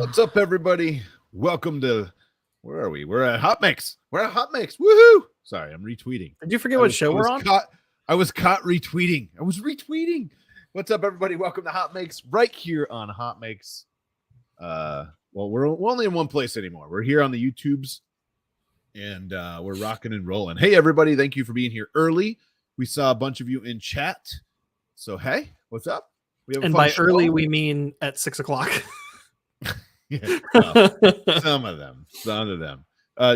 What's up, everybody? Welcome to, where are we? We're at HotMakes. We're at HotMakes. Woohoo! Sorry, I'm retweeting. Did you forget what show we're on? I was caught retweeting. I was retweeting. What's up, everybody? Welcome to HotMakes right here on HotMakes. Well, we're only in one place anymore. We're here on the YouTubes, and we're rocking and rolling. Hey, everybody. Thank you for being here early. We saw a bunch of you in chat. So, hey, what's up? We have by show. Early, we mean at 6 o'clock. Yeah, some of them.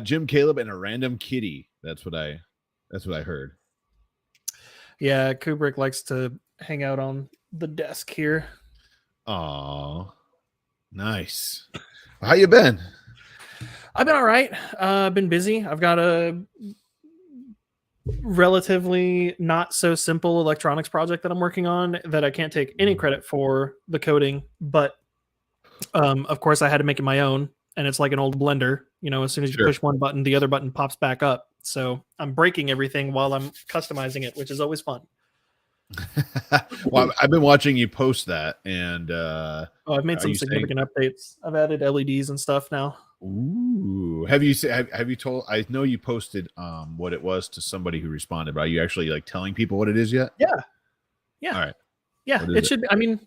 Jim, Caleb, and a random kitty. That's what I heard. Yeah, Kubrick likes to hang out on the desk here. Oh, nice. How you been? I've been all right. I've been busy. I've got a relatively not so simple electronics project that I'm working on that I can't take any credit for the coding, but of course I had to make it my own, and it's like an old blender. You know, as soon as you push one button, the other button pops back up. So I'm breaking everything while I'm customizing it, which is always fun. Well, I've been watching you post that, and I've made some significant updates. I've added LEDs and stuff now. Ooh, have you told? I know you posted what it was to somebody who responded, but are you actually like telling people what it is yet? Yeah. All right. Yeah, it should be. I mean,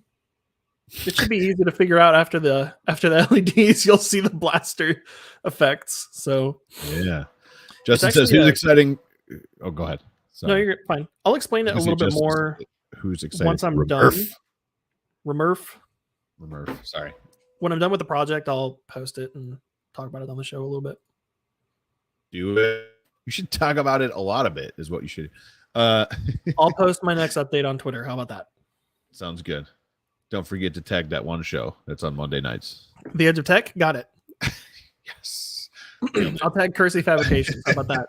it should be easy to figure out after the LEDs. You'll see the blaster effects. So yeah. Justin says, "Who's exciting?" Oh, go ahead. Sorry. No, you're fine. I'll explain it a little bit more. Who's excited? Once I'm done. Remurf. Sorry. When I'm done with the project, I'll post it and talk about it on the show a little bit. Do it. You should talk about it a lot of it. Is what you should. I'll post my next update on Twitter. How about that? Sounds good. Don't forget to tag that one show that's on Monday nights. The Edge of Tech. Got it. Yes. I'll tag Kersey Fabrications. How about that?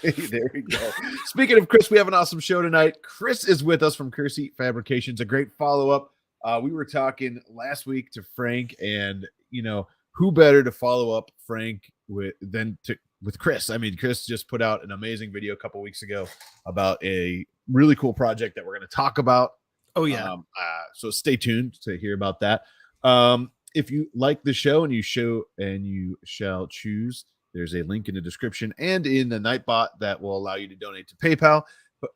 There we go. Speaking of Kris, we have an awesome show tonight. Kris is with us from Kersey Fabrications. A great follow-up. We were talking last week to Frank, and you know who better to follow up Frank with Kris. I mean, Kris just put out an amazing video a couple weeks ago about a really cool project that we're going to talk about. Oh yeah. So stay tuned to hear about that. If you like the show and you shall choose, there's a link in the description and in the Nightbot that will allow you to donate to PayPal.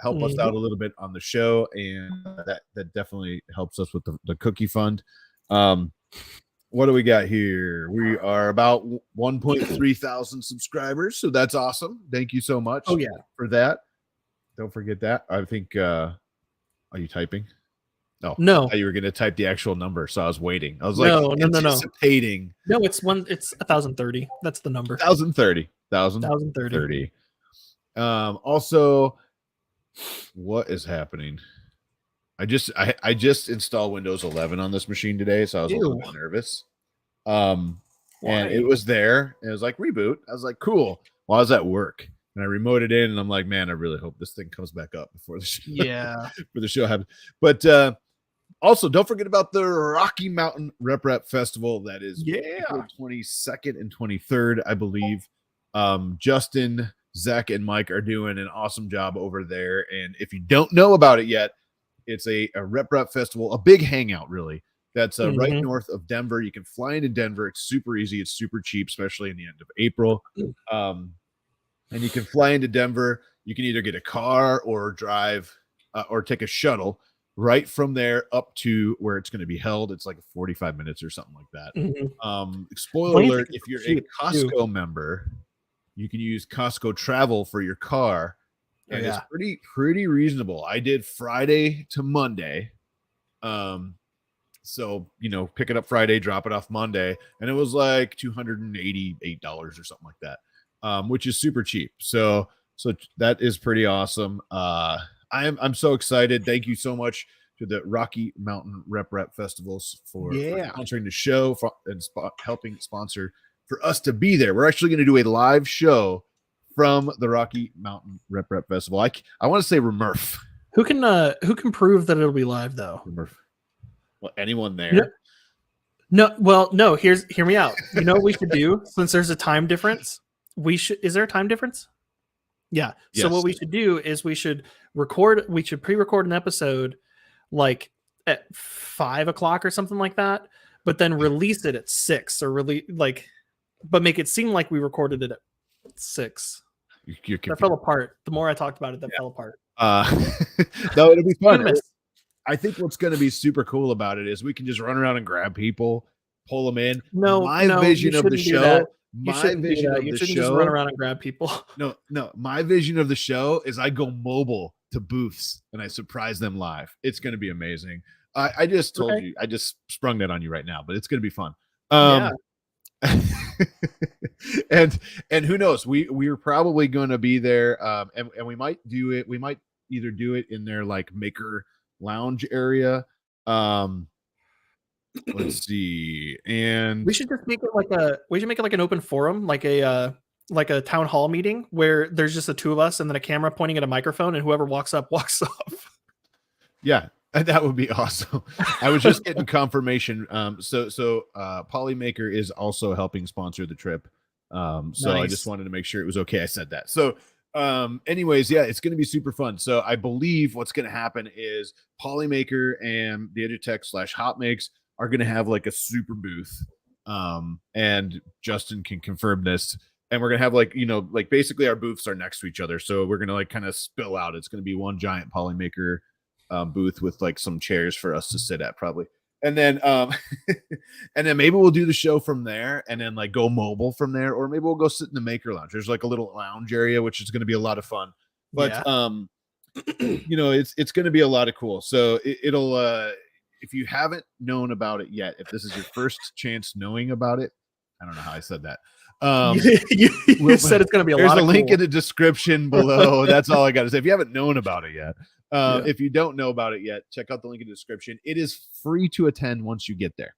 Help us out a little bit on the show, and that definitely helps us with the cookie fund. What do we got here? We are about 1.3 thousand subscribers, so that's awesome. Thank you so much. For that. Don't forget that. I think are you typing? No. I thought you were going to type the actual number, so I was waiting. I was like anticipating. No, it's 1,030. That's the number. 1,030. Also, what is happening? I just installed Windows 11 on this machine today, so I was a little bit nervous. And it was there. And it was like reboot. I was like, cool. Well, I was at work, and I remoted in, and I'm like, man, I really hope this thing comes back up before the show. Yeah, for the show happens. But also, don't forget about the Rocky Mountain Rep Festival. That is April 22nd and 23rd, I believe. Justin, Zach, and Mike are doing an awesome job over there. And if you don't know about it yet, it's a Rep Festival, a big hangout, really. That's right north of Denver. You can fly into Denver. It's super easy. It's super cheap, especially in the end of April. And you can fly into Denver. You can either get a car or drive or take a shuttle right from there up to where it's going to be held. It's like 45 minutes or something like that. Spoiler alert, if you're a Costco member, you can use Costco Travel for your car. And it's pretty reasonable. I did Friday to Monday. So, you know, pick it up Friday, drop it off Monday. And it was like $288 or something like that, which is super cheap. So that is pretty awesome. I'm so excited. Thank you so much to the Rocky Mountain Rep Festivals for sponsoring the show and helping sponsor for us to be there. We're actually going to do a live show from the Rocky Mountain Rep Festival. I want to say Remurf. Who can prove that it'll be live though? Remurf. Well, anyone there? No. Hear me out. You know what we should do, since there's a time difference? Is there a time difference? Yeah. Yes. So what we should do is we should pre-record an episode like at 5 o'clock or something like that. but then release it at 6 or really but make it seem like we recorded it at 6. That fell apart. The more I talked about it, that fell apart. No, it'll be fun. I think what's going to be super cool about it is we can just run around and grab people, pull them in. My vision of the show. My vision of the show. Just run around and grab people. No. My vision of the show is I go mobile to booths and I surprise them live. It's going to be amazing. I just told you. I just sprung that on you right now, but it's going to be fun. Yeah. and who knows? We're probably going to be there, and we might do it. We might either do it in their like maker lounge area. Let's see, and we should just make it like an open forum, like a town hall meeting where there's just the two of us and then a camera pointing at a microphone, and whoever walks up walks off. Yeah, that would be awesome. I was just getting confirmation. So Polymaker is also helping sponsor the trip. Nice. I just wanted to make sure it was okay I said that. So anyways, yeah, it's going to be super fun. So I believe what's going to happen is Polymaker and the Edutech / HotMakes are going to have like a super booth. And Justin can confirm this. And we're going to have like basically our booths are next to each other. So we're going to like kind of spill out. It's going to be one giant Polymaker booth with like some chairs for us to sit at probably. And then and then maybe we'll do the show from there and then like go mobile from there, or maybe we'll go sit in the maker lounge. There's like a little lounge area, which is going to be a lot of fun. But it's going to be a lot of cool. So it'll if you haven't known about it yet, if this is your first chance knowing about it, I don't know how I said that. You said it's going to be a lot of cool. There's a link in the description below. That's all I got to say. If you haven't known about it yet, if you don't know about it yet, check out the link in the description. It is free to attend once you get there.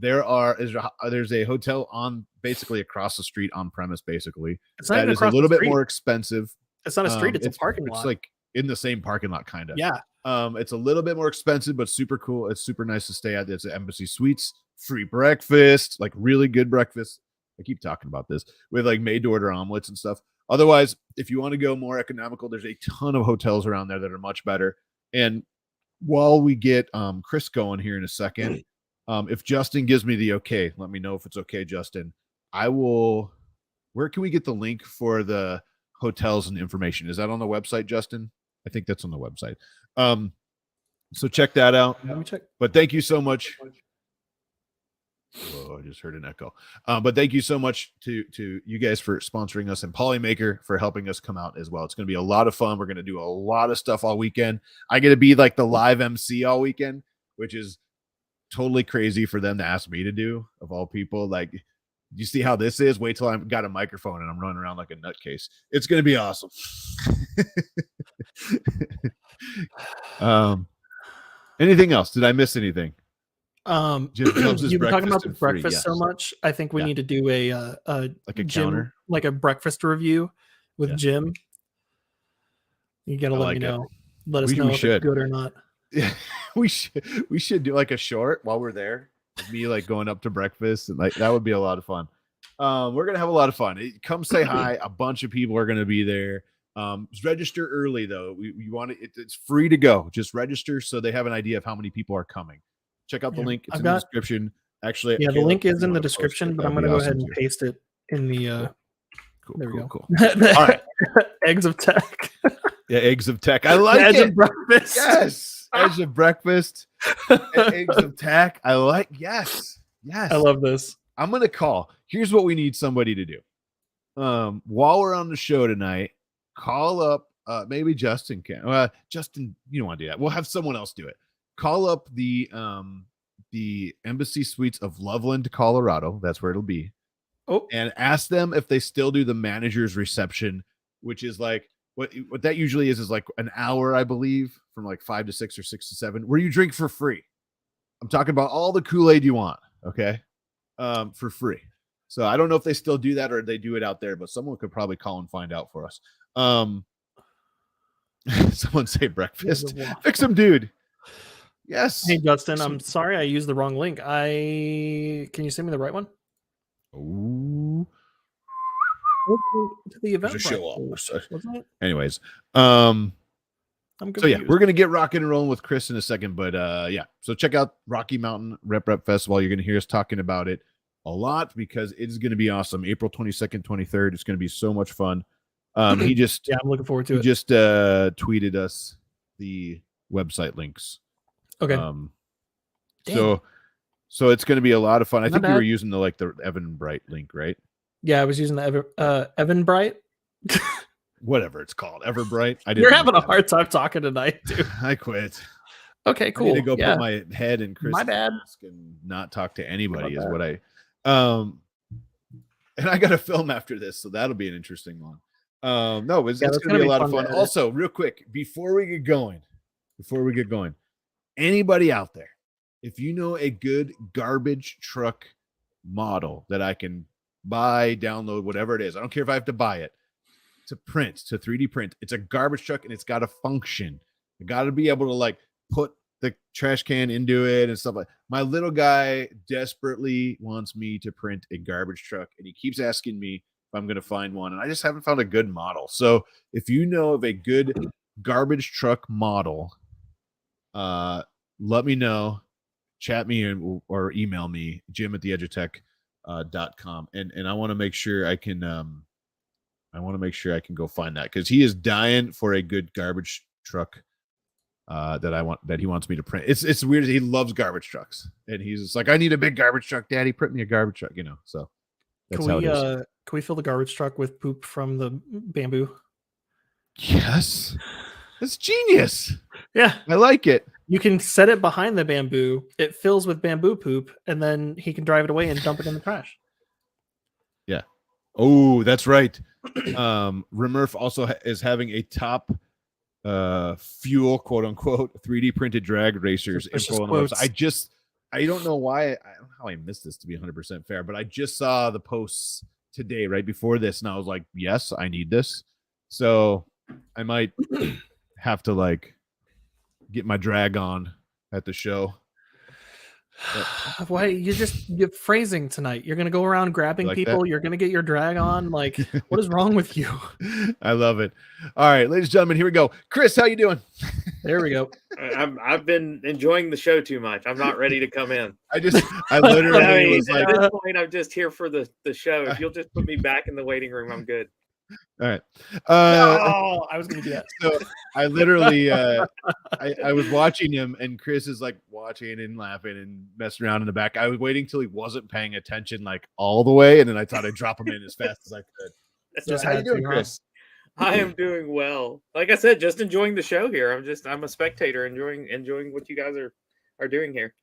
There's a hotel on basically across the street on premise. Basically, that is a little bit more expensive. It's not a street; it's a parking lot. It's like in the same parking lot, kind of. Yeah. It's a little bit more expensive, but super cool. It's super nice to stay at. It's an Embassy Suites, free breakfast, like really good breakfast. I keep talking about this with like made to order omelets and stuff. Otherwise, if you want to go more economical, there's a ton of hotels around there that are much better. And while we get Kris going here in a second, if Justin gives me the okay, let me know if it's okay, Justin. I will. Where can we get the link for the hotels and information? Is that on the website, Justin? I think that's on the website. So check that out. Let me check. But thank you so much. Whoa, I just heard an echo. But thank you so much to you guys for sponsoring us, and Polymaker for helping us come out as well. It's going to be a lot of fun. We're going to do a lot of stuff all weekend. I get to be like the live MC all weekend, which is totally crazy for them to ask me to do, of all people. Like, you see how this is? Wait till I've got a microphone and I'm running around like a nutcase. It's going to be awesome. Anything else? Did I miss anything? You've been talking about the breakfast so much. I think we need to do a like a Jim, counter, like a breakfast review with Jim. You gotta let me know. Let us know if it's good or not. Yeah, we should do like a short while we're there. Me like going up to breakfast, and like that would be a lot of fun. We're gonna have a lot of fun. Come say hi. A bunch of people are gonna be there. Register early though. We want it's free to go. Just register so they have an idea of how many people are coming. Check out the link. It's in the description. Actually, the link is in the description, but I'm going to go ahead and paste it in the. Cool. There we go. Cool. All right. Eggs of Tech. Yeah, Eggs of Tech. I like Edge it. Of breakfast. Yes. Edge of breakfast. Eggs of Tech. I like. Yes. I love this. I'm going to call. Here's what we need somebody to do. While we're on the show tonight, call up. Maybe Justin can. Justin, you don't want to do that. We'll have someone else do it. Call up the Embassy Suites of Loveland, Colorado. That's where it'll be. Oh, and ask them if they still do the manager's reception, which is like what that usually is like an hour, I believe, from like 5 to 6 or 6 to 7, where you drink for free. I'm talking about all the Kool-Aid you want, okay, for free. So I don't know if they still do that or they do it out there, but someone could probably call and find out for us. Someone say breakfast. Fix them, dude. Yes. Hey, Justin, I'm sorry I used the wrong link. Can you send me the right one? Ooh. To the event. Show off. Wasn't it? Anyways, I'm So yeah, confused. we're gonna get rocking and rolling with Kris in a second, but yeah. So check out Rocky Mountain Rep Festival. You're gonna hear us talking about it a lot because it is gonna be awesome. April 22nd, 23rd. It's gonna be so much fun. He just I'm looking forward to it. He just tweeted us the website links. Okay. So it's gonna be a lot of fun. I think you were bad. using the Evan Bright link, right? Yeah, I was using the Evan Bright. Whatever it's called, Everbright. You're having a hard time talking tonight, dude. I quit. Okay, cool. I need to go put my head in Kris' mask and not talk to anybody is what I and I got to film after this, so that'll be an interesting one. No, it's gonna be a lot of fun. Also, real quick, before we get going, anybody out there, if you know a good garbage truck model that I can buy, download, whatever it is, I don't care if I have to buy it, to print, to 3D print. It's a garbage truck and it's got to function. I got to be able to like put the trash can into it and stuff like that. My little guy desperately wants me to print a garbage truck and he keeps asking me if I'm going to find one. And I just haven't found a good model. So if you know of a good garbage truck model, let me know, chat me or email me, jim@theedgeoftech.com. And I want to make sure I can, go find that because he is dying for a good garbage truck that he wants me to print. It's weird. He loves garbage trucks, and he's just like, I need a big garbage truck, Daddy. Print me a garbage truck, So that's how it is. Can we fill the garbage truck with poop from the bamboo? Yes, that's genius. Yeah, I like it. You can set it behind the bamboo. It fills with bamboo poop, and then he can drive it away and dump it in the trash. Yeah. Oh, that's right. Remurf also is having a top fuel, quote unquote, 3D printed drag racers info on the website. I don't know why. I don't know how I missed this, to be 100% fair, but I just saw the posts today right before this, and I was like, yes, I need this. So I might have to like get my drag on at the show. Why you're phrasing tonight? You're gonna go around grabbing people. That? You're gonna get your drag on. Like, what is wrong with you? I love it. All right, ladies and gentlemen, here we go. Kris, how you doing? There we go. I've been enjoying the show too much. I'm not ready to come in. I literally was like, at this point, I'm just here for the show. If you'll just put me back in the waiting room, I'm good. All right. No, I was gonna do that. So I literally I was watching him, and Kris is like watching and laughing and messing around in the back. I was waiting till he wasn't paying attention like all the way, and then I thought I'd drop him in as fast as I could. So how you doing, Kris? I am doing well. Like I said, just enjoying the show here. I'm a spectator, enjoying what you guys are doing here.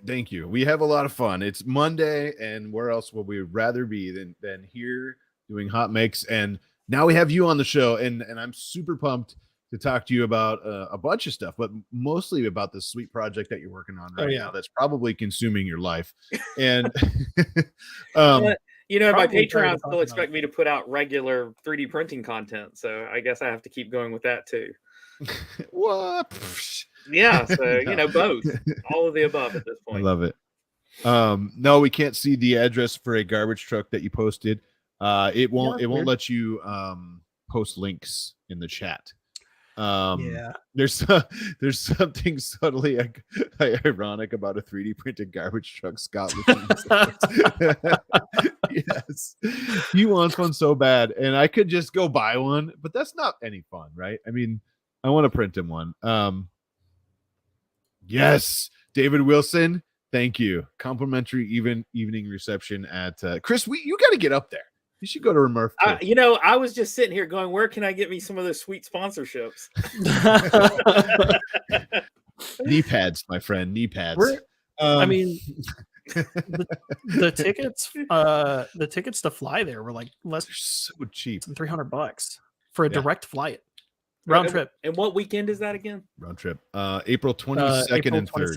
Thank you. We have a lot of fun. It's Monday, and where else would we rather be than here doing HotMakes? And now we have you on the show, and I'm super pumped to talk to you about a bunch of stuff, but mostly about this sweet project that you're working on right now that's probably consuming your life. And my Patreon still expect me to put out regular 3D printing content, so I guess I have to keep going with that too. What? Yeah, so both, all of the above at this point. I love it. No, we can't see the address for a garbage truck that you posted. It won't let you post links in the chat. There's something subtly ironic about a 3D printed garbage truck. Scott, yes, he wants one so bad, and I could just go buy one, but that's not any fun, right? I mean, I want to print him one. Yes, David Wilson, thank you. Complimentary evening reception at Kris. You got to get up there. You should go to Remurf. I was just sitting here going, where can I get me some of those sweet sponsorships? Knee pads, my friend. Knee pads. I mean, the tickets to fly there were like less so cheap than $300 for a direct flight. Round trip. And what weekend is that again? Round trip. April 22nd and 3rd.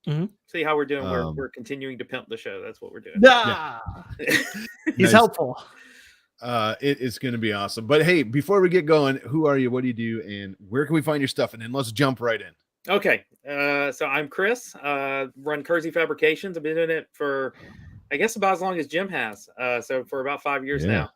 Mm-hmm. See how we're doing. We're continuing to pimp the show. That's what we're doing. He's helpful. It is going to be awesome. But hey, before we get going, who are you? What do you do? And where can we find your stuff? And then let's jump right in. Okay. So I'm Kris. Run Kersey Fabrications. I've been doing it for, I guess, about as long as Jim has. So for about 5 years now.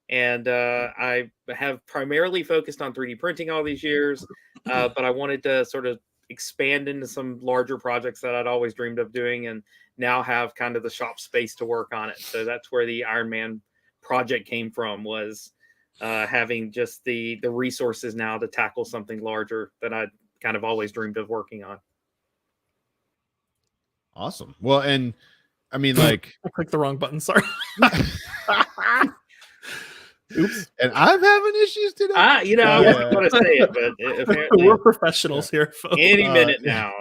And I have primarily focused on 3D printing all these years, but I wanted to sort of expand into some larger projects that I'd always dreamed of doing, and now have kind of the shop space to work on it. So that's where the Iron Man project came from, was having just the resources now to tackle something larger that I'd kind of always dreamed of working on. Awesome. Well, and I mean, like, I clicked the wrong button. Sorry. Oops. And I'm having issues today. I wasn't going to say it, but apparently we're professionals here, folks. Any minute now.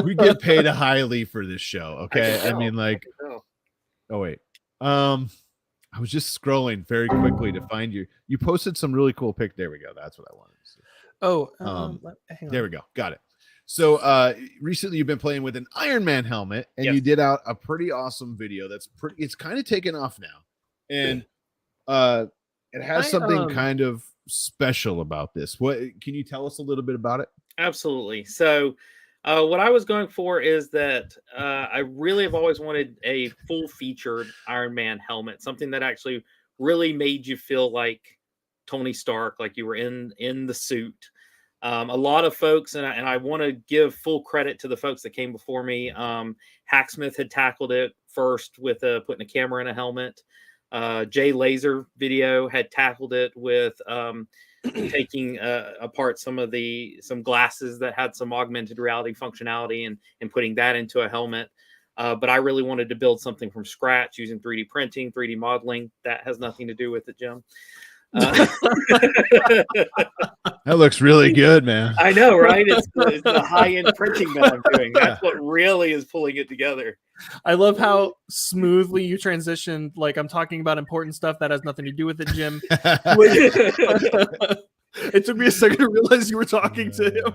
We get paid highly for this show. Okay. I mean, like, oh wait. I was just scrolling very quickly to find you. You posted some really cool pic. There we go. That's what I wanted to see. Oh, hang on. There we go. Got it. So recently you've been playing with an Iron Man helmet, and you did out a pretty awesome video. It's kind of taken off now. And it has something kind of special about this. What can you tell us a little bit about it? Absolutely. So what I was going for is that I really have always wanted a full featured Iron Man helmet, something that actually really made you feel like Tony Stark, like you were in the suit. A lot of folks, and I want to give full credit to the folks that came before me. Hacksmith had tackled it first with putting a camera in a helmet. Jay Laser Video had tackled it with taking apart some glasses that had some augmented reality functionality and putting that into a helmet. But I really wanted to build something from scratch using 3D printing, 3D modeling. That has nothing to do with it, Jim. That looks really good, man. I know, right? It's the high-end printing that I'm doing. That's what really is pulling it together. I love how smoothly you transitioned. Like, I'm talking about important stuff that has nothing to do with it, Jim. It took me a second to realize you were talking to him.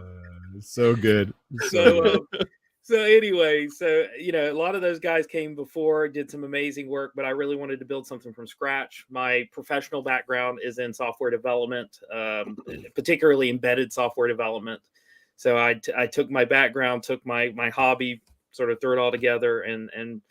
So good. So anyway, a lot of those guys came before, did some amazing work, but I really wanted to build something from scratch. My professional background is in software development, particularly embedded software development. So I took my background, took my hobby, sort of threw it all together, and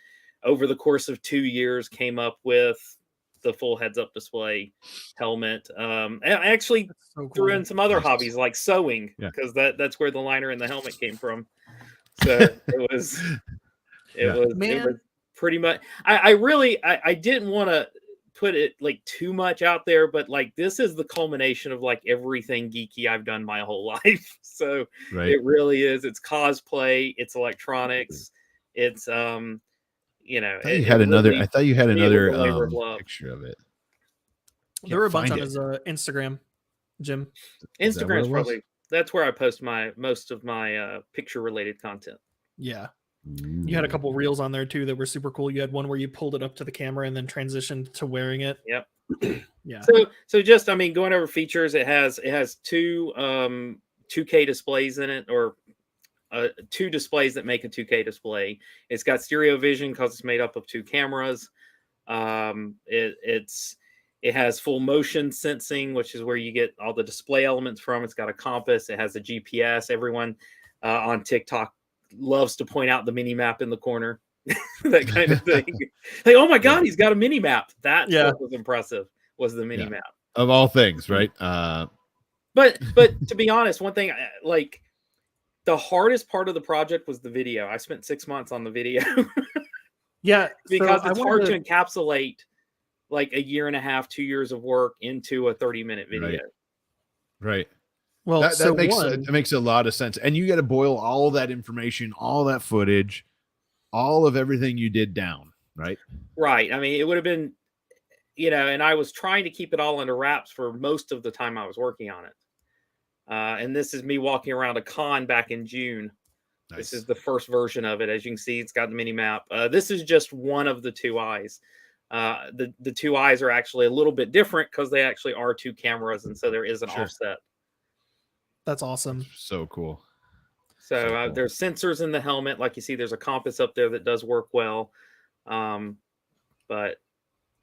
over the course of 2 years came up with the full heads-up display helmet. I actually threw in some other hobbies like sewing, because that's where the liner in the helmet came from. So it was pretty much. I didn't want to put it like too much out there, but like this is the culmination of like everything geeky I've done my whole life. So It really is. It's cosplay. It's electronics. It's I thought you had another picture of it. There were a bunch on his Instagram, Jim. Instagram's probably. That's where I post most of my picture related content. Yeah. You had a couple reels on there too that were super cool. You had one where you pulled it up to the camera and then transitioned to wearing it. Yep. Yeah. So just, going over features, it has two 2K displays in it, or two displays that make a 2K display. It's got stereo vision because it's made up of two cameras. It has full motion sensing, which is where you get all the display elements from. It's got a compass. It has a GPS. Everyone on TikTok loves to point out the mini map in the corner, that kind of thing. Like, oh my God, he's got a mini map. That was impressive. Was the mini map of all things, right? But to be honest, one thing, like the hardest part of the project was the video. I spent 6 months on the video. Yeah, because it's hard to encapsulate like a year and a half, 2 years of work into a 30-minute video. Right. Well, that makes a lot of sense. And you got to boil all that information, all that footage, all of everything you did down, right? Right. It would have been, and I was trying to keep it all under wraps for most of the time I was working on it. And this is me walking around a con back in June. Nice. This is the first version of it. As you can see, it's got the mini map. This is just one of the two eyes. The two eyes are actually a little bit different because they actually are two cameras, and so there is an offset. That's awesome. So cool. So cool. There's sensors in the helmet, like you see. There's a compass up there that does work well, but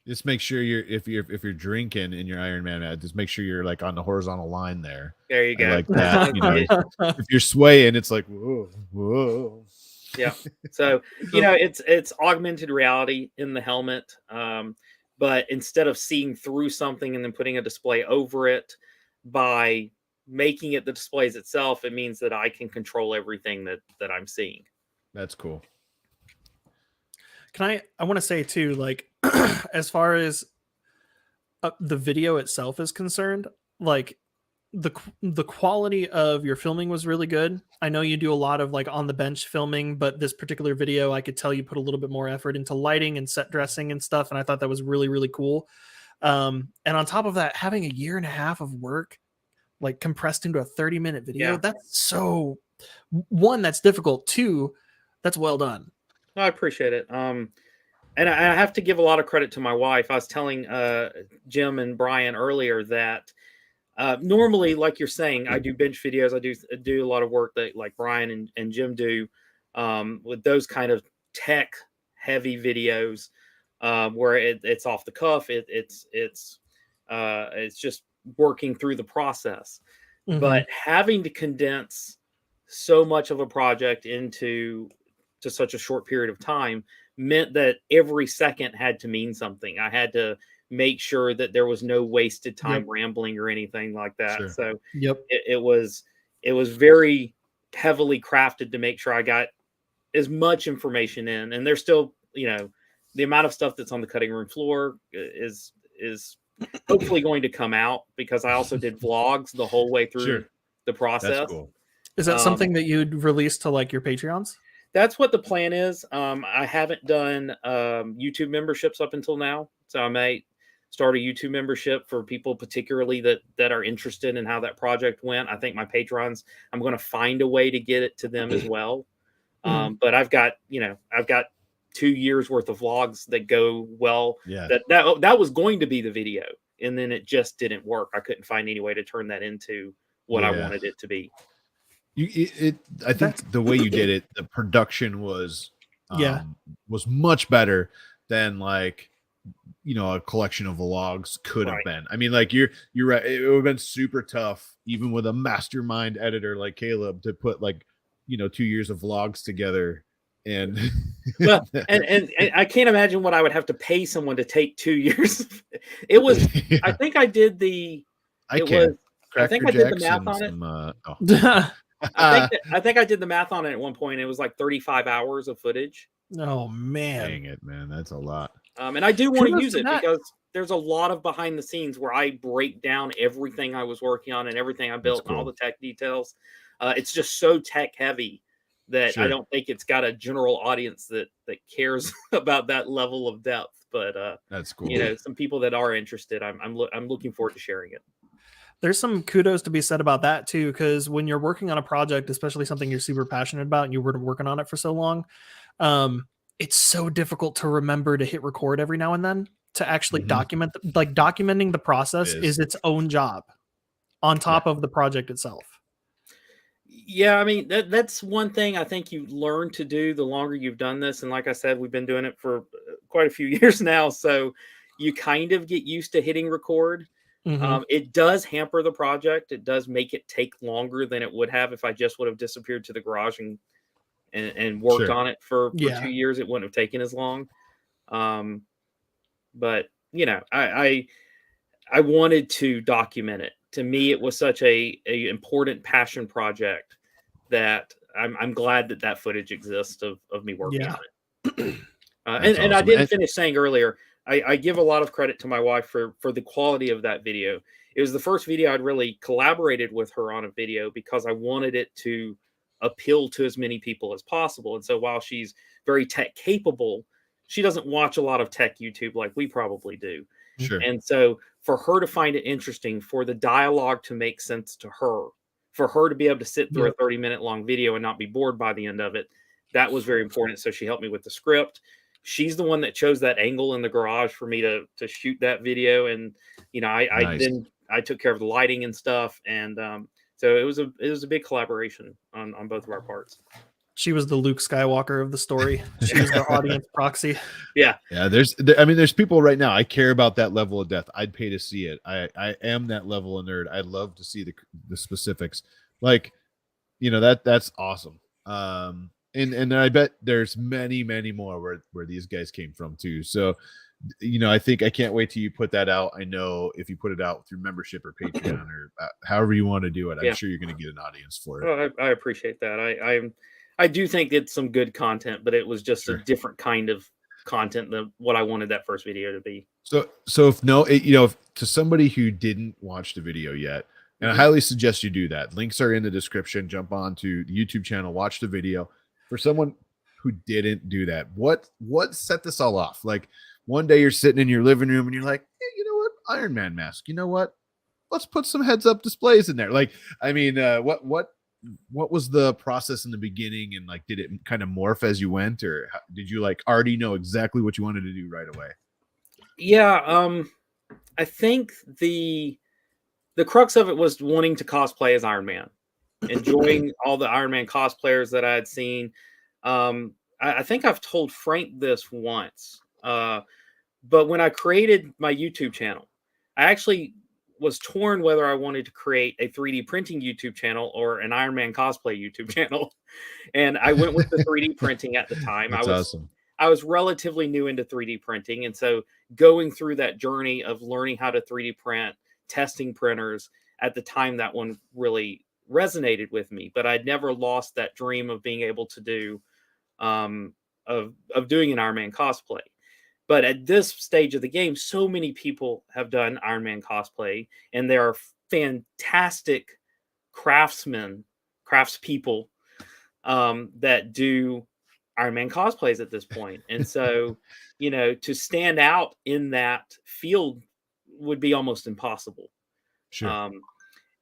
just make sure if you're drinking in your Iron Man hat, just make sure you're like on the horizontal line there. There you go. Like that. If you're swaying, it's like whoa. Yeah. So it's augmented reality in the helmet. but instead of seeing through something and then putting a display over it, by making it the displays itself, it means that I can control everything that I'm seeing. That's cool. I want to say too, like, as far as the video itself is concerned, like the quality of your filming was really good. I know you do a lot of like on the bench filming, but this particular video, I could tell you put a little bit more effort into lighting and set dressing and stuff. And I thought that was really, really cool. And on top of that, having a 1.5 years of work, like compressed into a 30-minute video, that's so, one, that's difficult. Two, that's well done. I appreciate it. And I have to give a lot of credit to my wife. I was telling Jim and Brian earlier that normally, like you're saying, I do bench videos. I do a lot of work that like Brian and Jim do with those kind of tech heavy videos where it's off the cuff. It's just working through the process. Mm-hmm. But having to condense so much of a project into such a short period of time meant that every second had to mean something. I had to make sure that there was no wasted time rambling or anything like that. Sure. So it was very heavily crafted to make sure I got as much information in. And there's still, the amount of stuff that's on the cutting room floor is hopefully going to come out, because I also did vlogs the whole way through the process. That's cool. Is that something that you'd release to like your Patreons? That's what the plan is. I haven't done YouTube memberships up until now, so I may start a YouTube membership for people particularly that are interested in how that project went. I think my patrons, I'm going to find a way to get it to them as well. But I've got 2 years worth of vlogs that go well. Yeah. That was going to be the video, and then it just didn't work. I couldn't find any way to turn that into what I wanted it to be. I think the way you did it, the production was much better than like a collection of vlogs could have been. I mean, like you're right. It would have been super tough, even with a mastermind editor like Caleb, to put like 2 years of vlogs together. And well, and I can't imagine what I would have to pay someone to take 2 years. It was. I think I did the. I think I did the math on it. I think I did the math on it at one point. It was like 35 hours of footage. Oh man. Dang it, man. That's a lot. And I do want to use it because there's a lot of behind the scenes where I break down everything I was working on and everything I built and all the tech details. It's just so tech heavy that I don't think it's got a general audience that cares about that level of depth. But that's cool. Some people that are interested, I'm looking forward to sharing it. There's some kudos to be said about that too, because when you're working on a project, especially something you're super passionate about and you were working on it for so long, it's so difficult to remember to hit record every now and then to actually document. Documenting the process is its own job on top of the project itself. Yeah, I mean, that's one thing I think you learn to do the longer you've done this. And like I said, we've been doing it for quite a few years now. So you kind of get used to hitting record. It does hamper the project. It does make it take longer than it would have if I just would have disappeared to the garage and worked on it for 2 years. It wouldn't have taken as long. But I wanted to document it. To me, it was such a important passion project that I'm glad that footage exists of me working on it. And awesome. I didn't finish saying earlier, I give a lot of credit to my wife for the quality of that video. It was the first video I'd really collaborated with her on a video because I wanted it to appeal to as many people as possible. And so while she's very tech capable, she doesn't watch a lot of tech YouTube like we probably do. Sure. And so for her to find it interesting, for the dialogue to make sense to her, for her to be able to sit through a 30-minute long video and not be bored by the end of it, that was very important. So she helped me with the script. She's the one that chose that angle in the garage for me to shoot that video. And, I took care of the lighting and stuff. And so it was a big collaboration on both of our parts. She was the Luke Skywalker of the story. She was the audience proxy. Yeah. Yeah. There's people right now. I care about that level of depth. I'd pay to see it. I am that level of nerd. I'd love to see the specifics. Like, that's awesome. and I bet there's many more where these guys came from too. So, I think I can't wait till you put that out. I know if you put it out through membership or Patreon or however you want to do it, I'm sure you're going to get an audience for it. Well, I appreciate that. I do think it's some good content, but it was just a different kind of content than what I wanted that first video to be. So if to somebody who didn't watch the video yet, and I highly suggest you do that. Links are in the description. Jump on to the YouTube channel, watch the video. For someone who didn't do that, what set this all off? Like, one day you're sitting in your living room and you're like, hey, you know what? Iron Man mask. You know what? Let's put some heads up displays in there. Like, I mean, what was the process in the beginning, and like, did it kind of morph as you went, or did you like already know exactly what you wanted to do right away? Yeah, I think the crux of it was wanting to cosplay as Iron Man, enjoying all the Iron Man cosplayers that I had seen. I think I've told Frank this once. But when I created my YouTube channel, I actually was torn whether I wanted to create a 3D printing YouTube channel or an Iron Man cosplay YouTube channel. And I went with the 3D printing at the time. That's awesome. I was relatively new into 3D printing. And so going through that journey of learning how to 3D print, testing printers, at the time, that one really resonated with me. But I'd never lost that dream of being able to do, of doing an Iron Man cosplay. But at this stage of the game, so many people have done Iron Man cosplay, and there are fantastic craftspeople that do Iron Man cosplays at this point. And so, to stand out in that field would be almost impossible. Sure.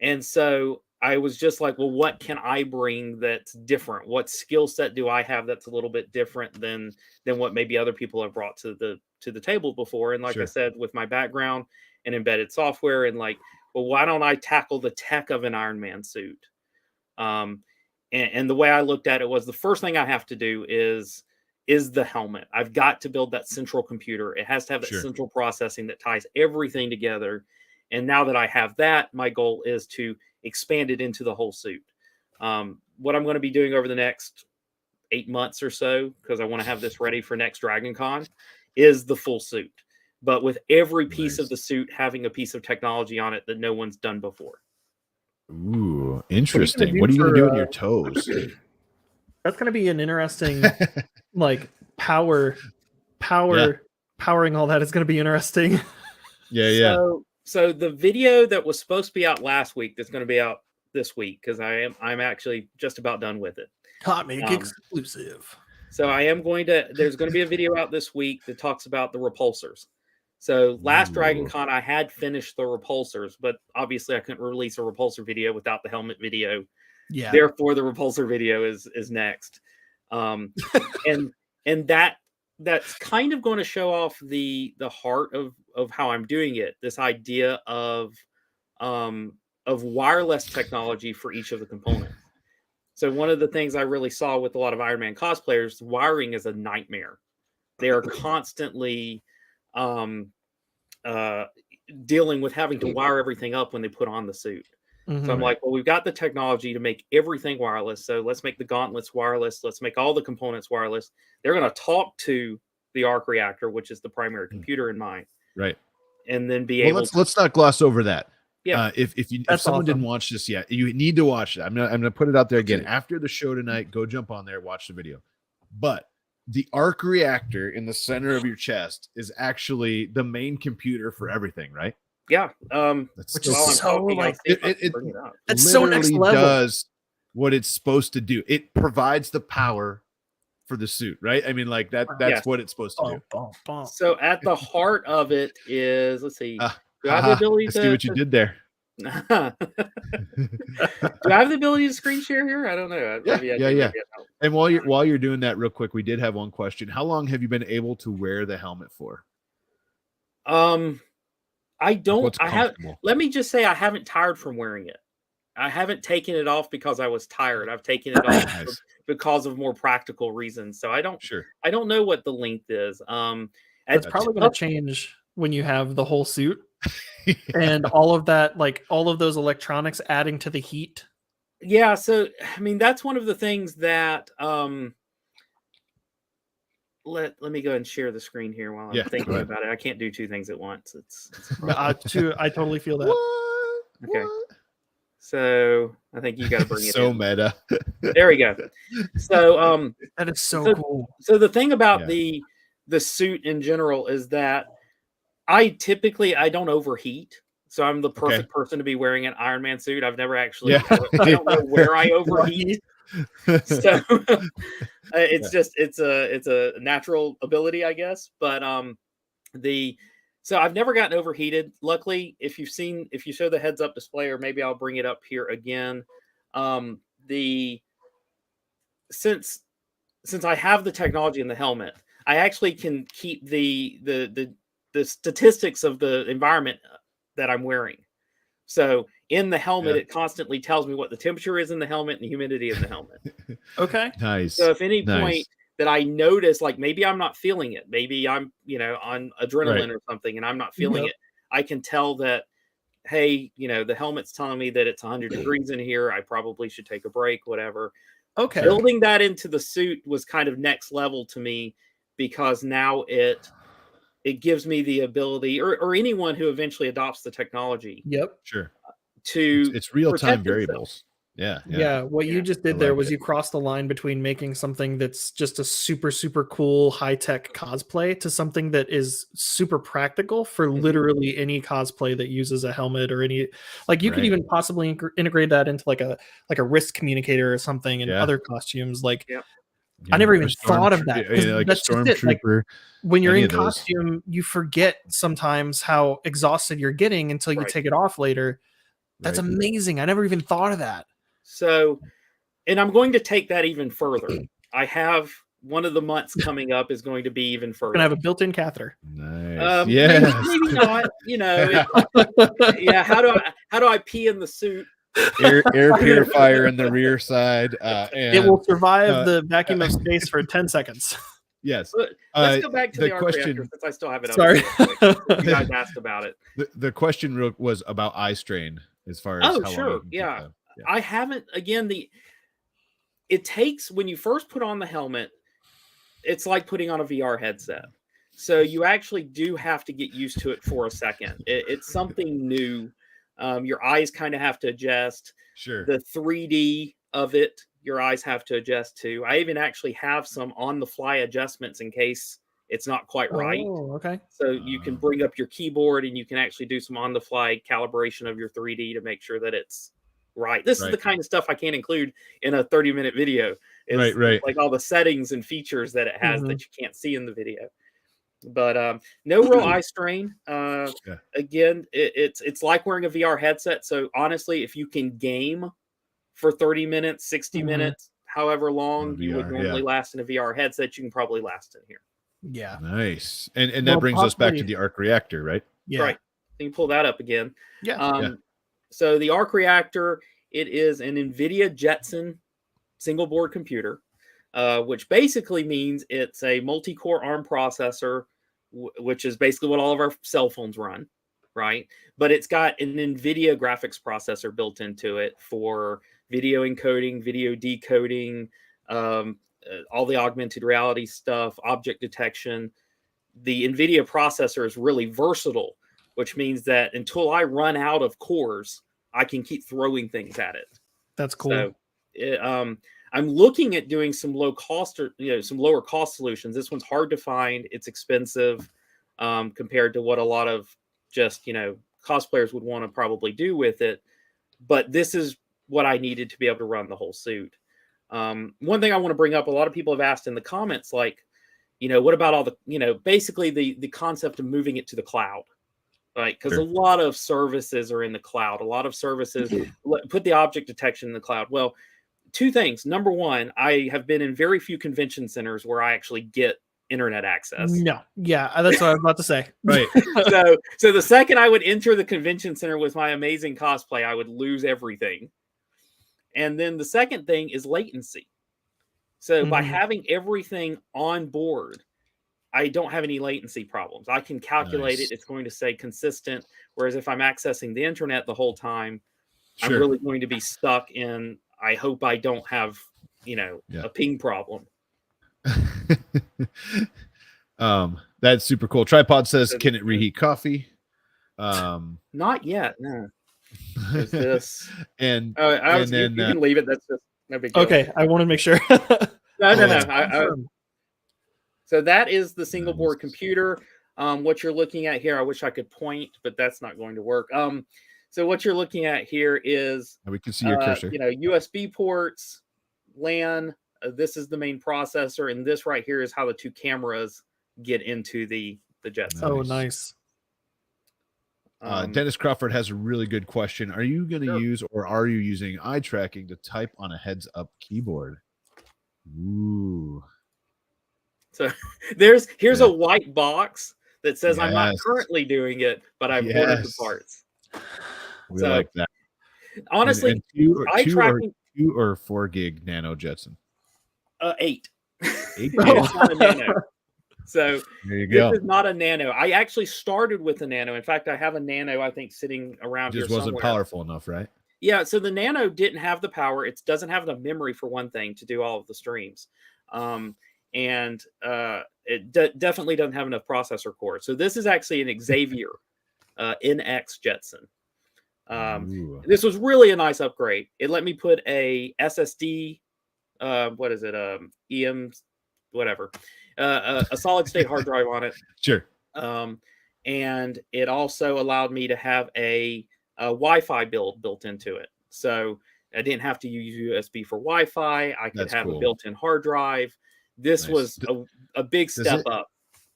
And so I was just like, well, what can I bring that's different? What skill set do I have that's a little bit different than what maybe other people have brought to the table before? And like I said, with my background in embedded software, and like, well, why don't I tackle the tech of an Iron Man suit? And the way I looked at it was, the first thing I have to do is the helmet. I've got to build that central computer. It has to have that central processing that ties everything together. And now that I have that, my goal is to expand it into the whole suit. What I'm going to be doing over the next 8 months or so, because I want to have this ready for next Dragon Con, is the full suit. But with every piece of the suit having a piece of technology on it that no one's done before. Ooh, interesting. What are you going to do with your toes? That's going to be an interesting, like, powering all that is going to be interesting. Yeah. So the video that was supposed to be out last week, that's going to be out this week, because I'm actually just about done with it. HotMakes exclusive. So there's going to be a video out this week that talks about the repulsors. So last Dragon Con, I had finished the repulsors, but obviously I couldn't release a repulsor video without the helmet video. Yeah. Therefore, the repulsor video is next. And that's kind of going to show off the heart of how I'm doing it. This idea of wireless technology for each of the components. So one of the things I really saw with a lot of Iron Man cosplayers, wiring is a nightmare. They are constantly dealing with having to wire everything up when they put on the suit. Mm-hmm. So I'm like, well, we've got the technology to make everything wireless. So let's make the gauntlets wireless. Let's make all the components wireless. They're going to talk to the arc reactor, which is the primary computer in mind. Right. And then be able let's not gloss over that. Yeah. If someone didn't watch this yet, you need to watch it. I'm gonna put it out there again. After the show tonight, go jump on there, watch the video. But the arc reactor in the center of your chest is actually the main computer for everything, right? Yeah. Which is so like it's so next level. Does what it's supposed to do. It provides the power for the suit, right? I mean, like that's what it's supposed to do. So at the heart of it is, let's see. Do I have the ability to see what you did there? Do I have the ability to screen share here? I don't know. Yeah. And while you're doing that, real quick, we did have one question. How long have you been able to wear the helmet for? I don't. Let me just say, I haven't tired from wearing it. I haven't taken it off because I was tired. I've taken it off because of more practical reasons. So I don't know what the length is. It's probably going to change when you have the whole suit. And all of that, like all of those electronics adding to the heat. Yeah. So, I mean, that's one of the things that let me go and share the screen here while I'm thinking about it. I can't do two things at once. It's I totally feel that. What? Okay. So I think you got to bring it so in. meta. There we go. So that is so cool. So the thing about the suit in general is that I don't overheat. So I'm the perfect person to be wearing an Iron Man suit. I've never actually I don't know where I overheat. So it's a natural ability, I guess. But so I've never gotten overheated. Luckily, if you show the heads up display, or maybe I'll bring it up here again. Since I have the technology in the helmet, I actually can keep the statistics of the environment that I'm wearing. So in the helmet, it constantly tells me what the temperature is in the helmet and the humidity in the helmet. Okay. Nice. So if any point that I notice, like maybe I'm not feeling it, maybe I'm, on adrenaline or something and I'm not feeling it, I can tell that, hey, the helmet's telling me that it's 100 degrees in here. I probably should take a break, whatever. Okay. Building that into the suit was kind of next level to me, because now it gives me the ability, or anyone who eventually adopts the technology. Yep. Sure. It's real-time variables. Yeah. What you just did there was you crossed the line between making something that's just a super, super cool high-tech cosplay to something that is super practical for literally any cosplay that uses a helmet, or any, like, you could even possibly integrate that into like a wrist communicator or something in other costumes. Like, I never even thought of that. Like that's a stormtrooper. Like, when you're in costume, you forget sometimes how exhausted you're getting until you take it off later. That's amazing. I never even thought of that. So, and I'm going to take that even further. I have one of the months coming up is going to be even further. Gonna have a built-in catheter. Nice. Maybe not. How do I pee in the suit? Air purifier in the rear side. And, it will survive the vacuum of space for 10 seconds. Yes. Let's go back to the question. reactor, since I still have it. Sorry, you guys asked about it. The question was about eye strain, as far as how long I haven't. Again, it takes, when you first put on the helmet, it's like putting on a VR headset. So you actually do have to get used to it for a second. It's something new. Your eyes kind of have to adjust. Sure. The 3D of it, your eyes have to adjust to. I even actually have some on-the-fly adjustments in case it's not quite right. Oh, okay. So you can bring up your keyboard and you can actually do some on-the-fly calibration of your 3D to make sure that it's right. This is the kind of stuff I can't include in a 30-minute video. It's like all the settings and features that it has that you can't see in the video. But no real eye strain. Again, it's like wearing a VR headset. So honestly, if you can game for 30 minutes, 60 minutes, however long you would normally last in a VR headset, you can probably last in here. Yeah. Nice. And that brings us back to the arc reactor, right? Yeah. Right. You can pull that up again. Yeah. So the arc reactor, it is an NVIDIA Jetson single board computer, which basically means it's a multi-core ARM processor, which is basically what all of our cell phones run, right? But it's got an NVIDIA graphics processor built into it for video encoding, video decoding, all the augmented reality stuff, object detection. The NVIDIA processor is really versatile, which means that until I run out of cores, I can keep throwing things at it. That's cool. So I'm looking at doing some low cost, or some lower cost solutions. This one's hard to find. It's expensive compared to what a lot of just cosplayers would want to probably do with it. But this is what I needed to be able to run the whole suit. One thing I want to bring up, a lot of people have asked in the comments, like, what about all the, basically the concept of moving it to the cloud, right? Because a lot of services are in the cloud. A lot of services put the object detection in the cloud. Well, two things. Number one, I have been in very few convention centers where I actually get internet access. No. Yeah, that's what I was about to say. Right. So the second I would enter the convention center with my amazing cosplay, I would lose everything. And then the second thing is latency. So by having everything on board, I don't have any latency problems. I can calculate it. It's going to stay consistent. Whereas if I'm accessing the internet the whole time, I'm really going to be stuck in, I hope I don't have, a ping problem. That's super cool. Tripod says, can it reheat coffee? Not yet. No. Is this and you can leave it. That's just no big deal. Okay, I want to make sure. No. So that is the single board computer. What you're looking at here, I wish I could point, but that's not going to work. So what you're looking at here is we can see your cursor. USB ports, LAN. This is the main processor, and this right here is how the two cameras get into the Jetson. Oh, nice. Dennis Crawford has a really good question. Are you going to use, or are you using eye tracking to type on a heads-up keyboard? Ooh. So here's a white box that says I'm not currently doing it, but I've ordered the parts. We like that. Honestly, and two or 4 gig nano Jetson. 8. 8 It's not a nano. So there you go. This is not a nano. I actually started with a nano. In fact, I have a nano, I think, sitting around here somewhere. Just wasn't powerful enough, right? Yeah, so the nano didn't have the power. It doesn't have enough memory, for one thing, to do all of the streams. And it definitely doesn't have enough processor cores. So this is actually an Xavier NX Jetson. This was really a nice upgrade. It let me put a SSD, EM, whatever, a solid state hard drive on it. Sure. And it also allowed me to have a Wi-Fi built into it. So I didn't have to use USB for Wi-Fi. I could have a built-in hard drive. This was a big step up.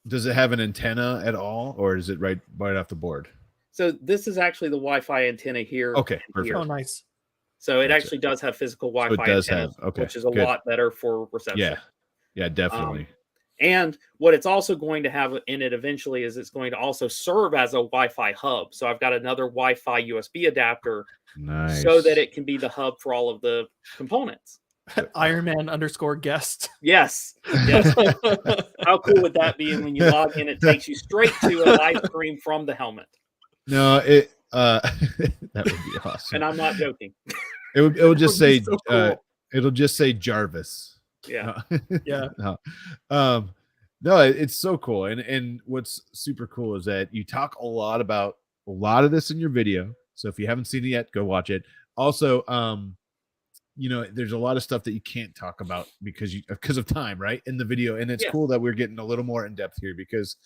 Does it have an antenna at all, or is it right off the board? So this is actually the Wi-Fi antenna here. Okay, perfect. Oh, nice. So it actually does have physical Wi-Fi antenna, which is a lot better for reception. Yeah, definitely. And what it's also going to have in it eventually is it's going to also serve as a Wi-Fi hub. So I've got another Wi-Fi USB adapter, so that it can be the hub for all of the components. Iron Man _guest. Yes. How cool would that be? And when you log in, it takes you straight to a live stream from the helmet. No, that would be awesome. And I'm not joking. It will just say so cool. It'll just say Jarvis. Yeah. No, it's so cool. And what's super cool is that you talk a lot about a lot of this in your video. So if you haven't seen it yet, go watch it. Also, there's a lot of stuff that you can't talk about because of time, right? In the video. And it's cool that we're getting a little more in depth here because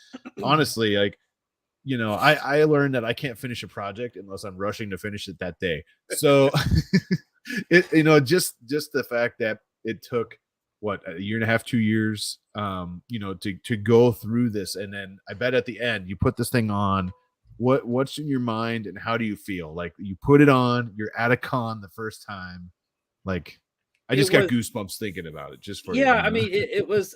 honestly, like, I learned that I can't finish a project unless I'm rushing to finish it that day. So just the fact that it took a year and a half, 2 years, to go through this. And then I bet at the end you put this thing on, what's in your mind and how do you feel? Like you put it on, you're at a con the first time. Like I just got goosebumps thinking about it just for I mean, it was,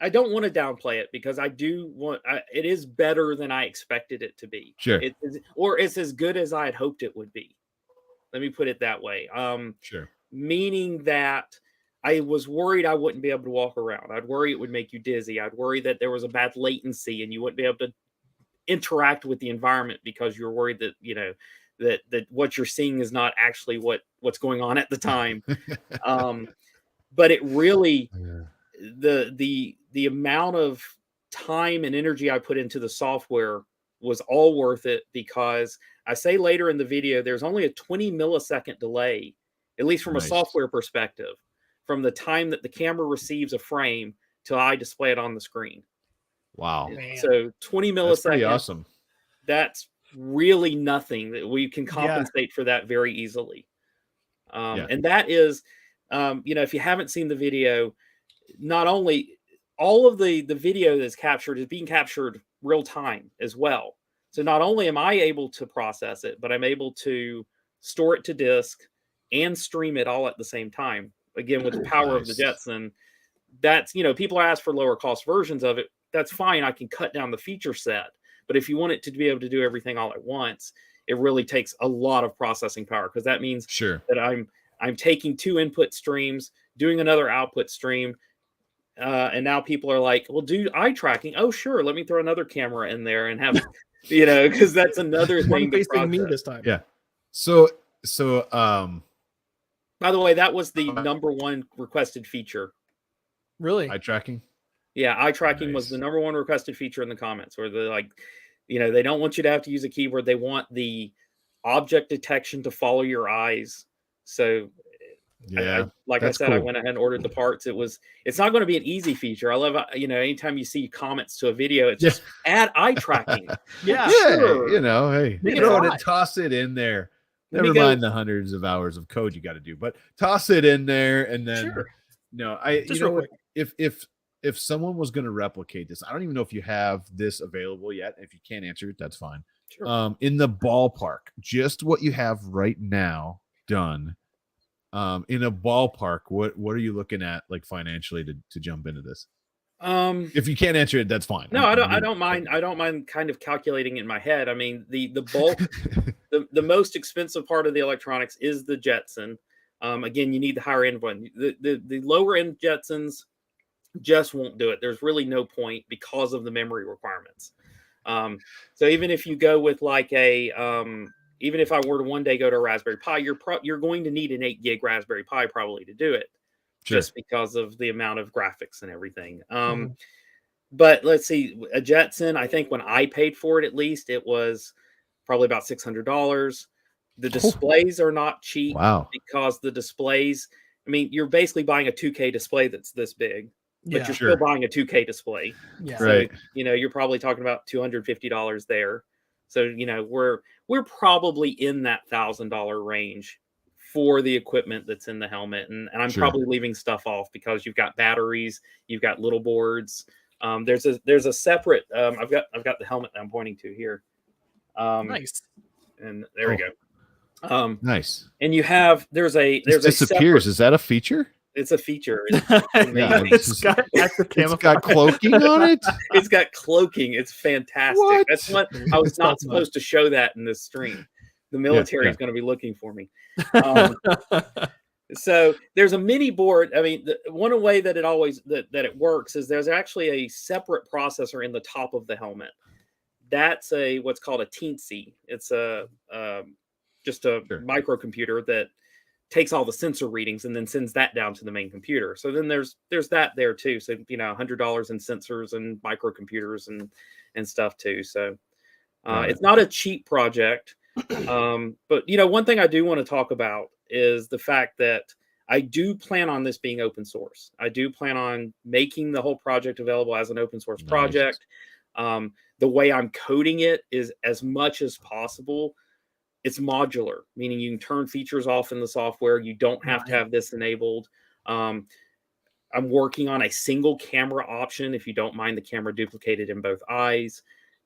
I don't want to downplay it because I do want, it is better than I expected it to be. Sure. It's as good as I had hoped it would be. Let me put it that way. Sure. Meaning that I was worried I wouldn't be able to walk around. I'd worry it would make you dizzy. I'd worry that there was a bad latency and you wouldn't be able to interact with the environment because you're worried that, that what you're seeing is not actually what's going on at the time. But it really, the amount of time and energy I put into the software was all worth it because I say later in the video, there's only a 20 millisecond delay, at least from a software perspective, from the time that the camera receives a frame till I display it on the screen. Wow. So 20 milliseconds. That's pretty awesome. That's really nothing that we can compensate for that very easily. And that is, if you haven't seen the video, not only all of the video that's captured is being captured real time as well. So not only am I able to process it, but I'm able to store it to disk and stream it all at the same time. Again, with the power of the Jetson, that's, people ask for lower cost versions of it. That's fine. I can cut down the feature set. But if you want it to be able to do everything all at once, it really takes a lot of processing power because that means that I'm taking 2 input streams, doing another output stream. And now people are like, well, do eye tracking. Oh, sure. Let me throw another camera in there and have, because that's another thing. Facing me this time. Yeah. So, by the way, that was the #1 requested feature Really? Eye tracking. Yeah, eye tracking was the number one requested feature in the comments, where they're like, they don't want you to have to use a keyboard. They want the object detection to follow your eyes. So yeah, I said, cool. I went ahead and ordered the parts. It's not going to be an easy feature. I love, anytime you see comments to a video, it's just add eye tracking. Yeah, sure. Hey, toss it in there. Never mind the hundreds of hours of code you got to do, but toss it in there, and then if someone was going to replicate this, I don't even know if you have this available yet. If you can't answer it, that's fine. Sure. In the ballpark, just what you have right now done. In a ballpark, what are you looking at, like, financially to jump into this? If you can't answer it, that's fine. No, I don't mind. I don't mind kind of calculating it in my head. I mean, the bulk, the most expensive part of the electronics is the Jetson. Again, you need the higher end one. The lower end Jetsons just won't do it. There's really no point because of the memory requirements. So even if you go with like even if I were to one day go to a Raspberry Pi, you're going to need an 8 gig Raspberry Pi probably to do it, just because of the amount of graphics and everything. But let's see, a Jetson, I think when I paid for it, at least, it was probably about $600. The displays are not cheap. Wow. Because the displays, I mean, you're basically buying a 2K display that's this big, but you're still buying a 2K display. Yeah. So, right. You're probably talking about $250 there. So, we're probably in that $1,000 range for the equipment that's in the helmet. And I'm probably leaving stuff off because you've got batteries, you've got little boards. There's a separate, I've got the helmet that I'm pointing to here. Nice. And there we go. Nice. And you have, there's a disappears. Is that a feature? It's a feature. It's got cloaking on it. It's got cloaking. It's fantastic. What? That's what I was not supposed to show that in this stream. The military is going to be looking for me. So there's a mini board. I mean, one way that it works is there's actually a separate processor in the top of the helmet. That's what's called a Teensy. It's just a microcomputer that takes all the sensor readings and then sends that down to the main computer. So then there's that there too. So $100 in sensors and microcomputers and stuff too. So it's not a cheap project. But one thing I do want to talk about is the fact that I do plan on this being open source. I do plan on making the whole project available as an open source project. The way I'm coding it is, as much as possible, it's modular, meaning you can turn features off in the software. You don't have to have this enabled. I'm working on a single camera option if you don't mind the camera duplicated in both eyes.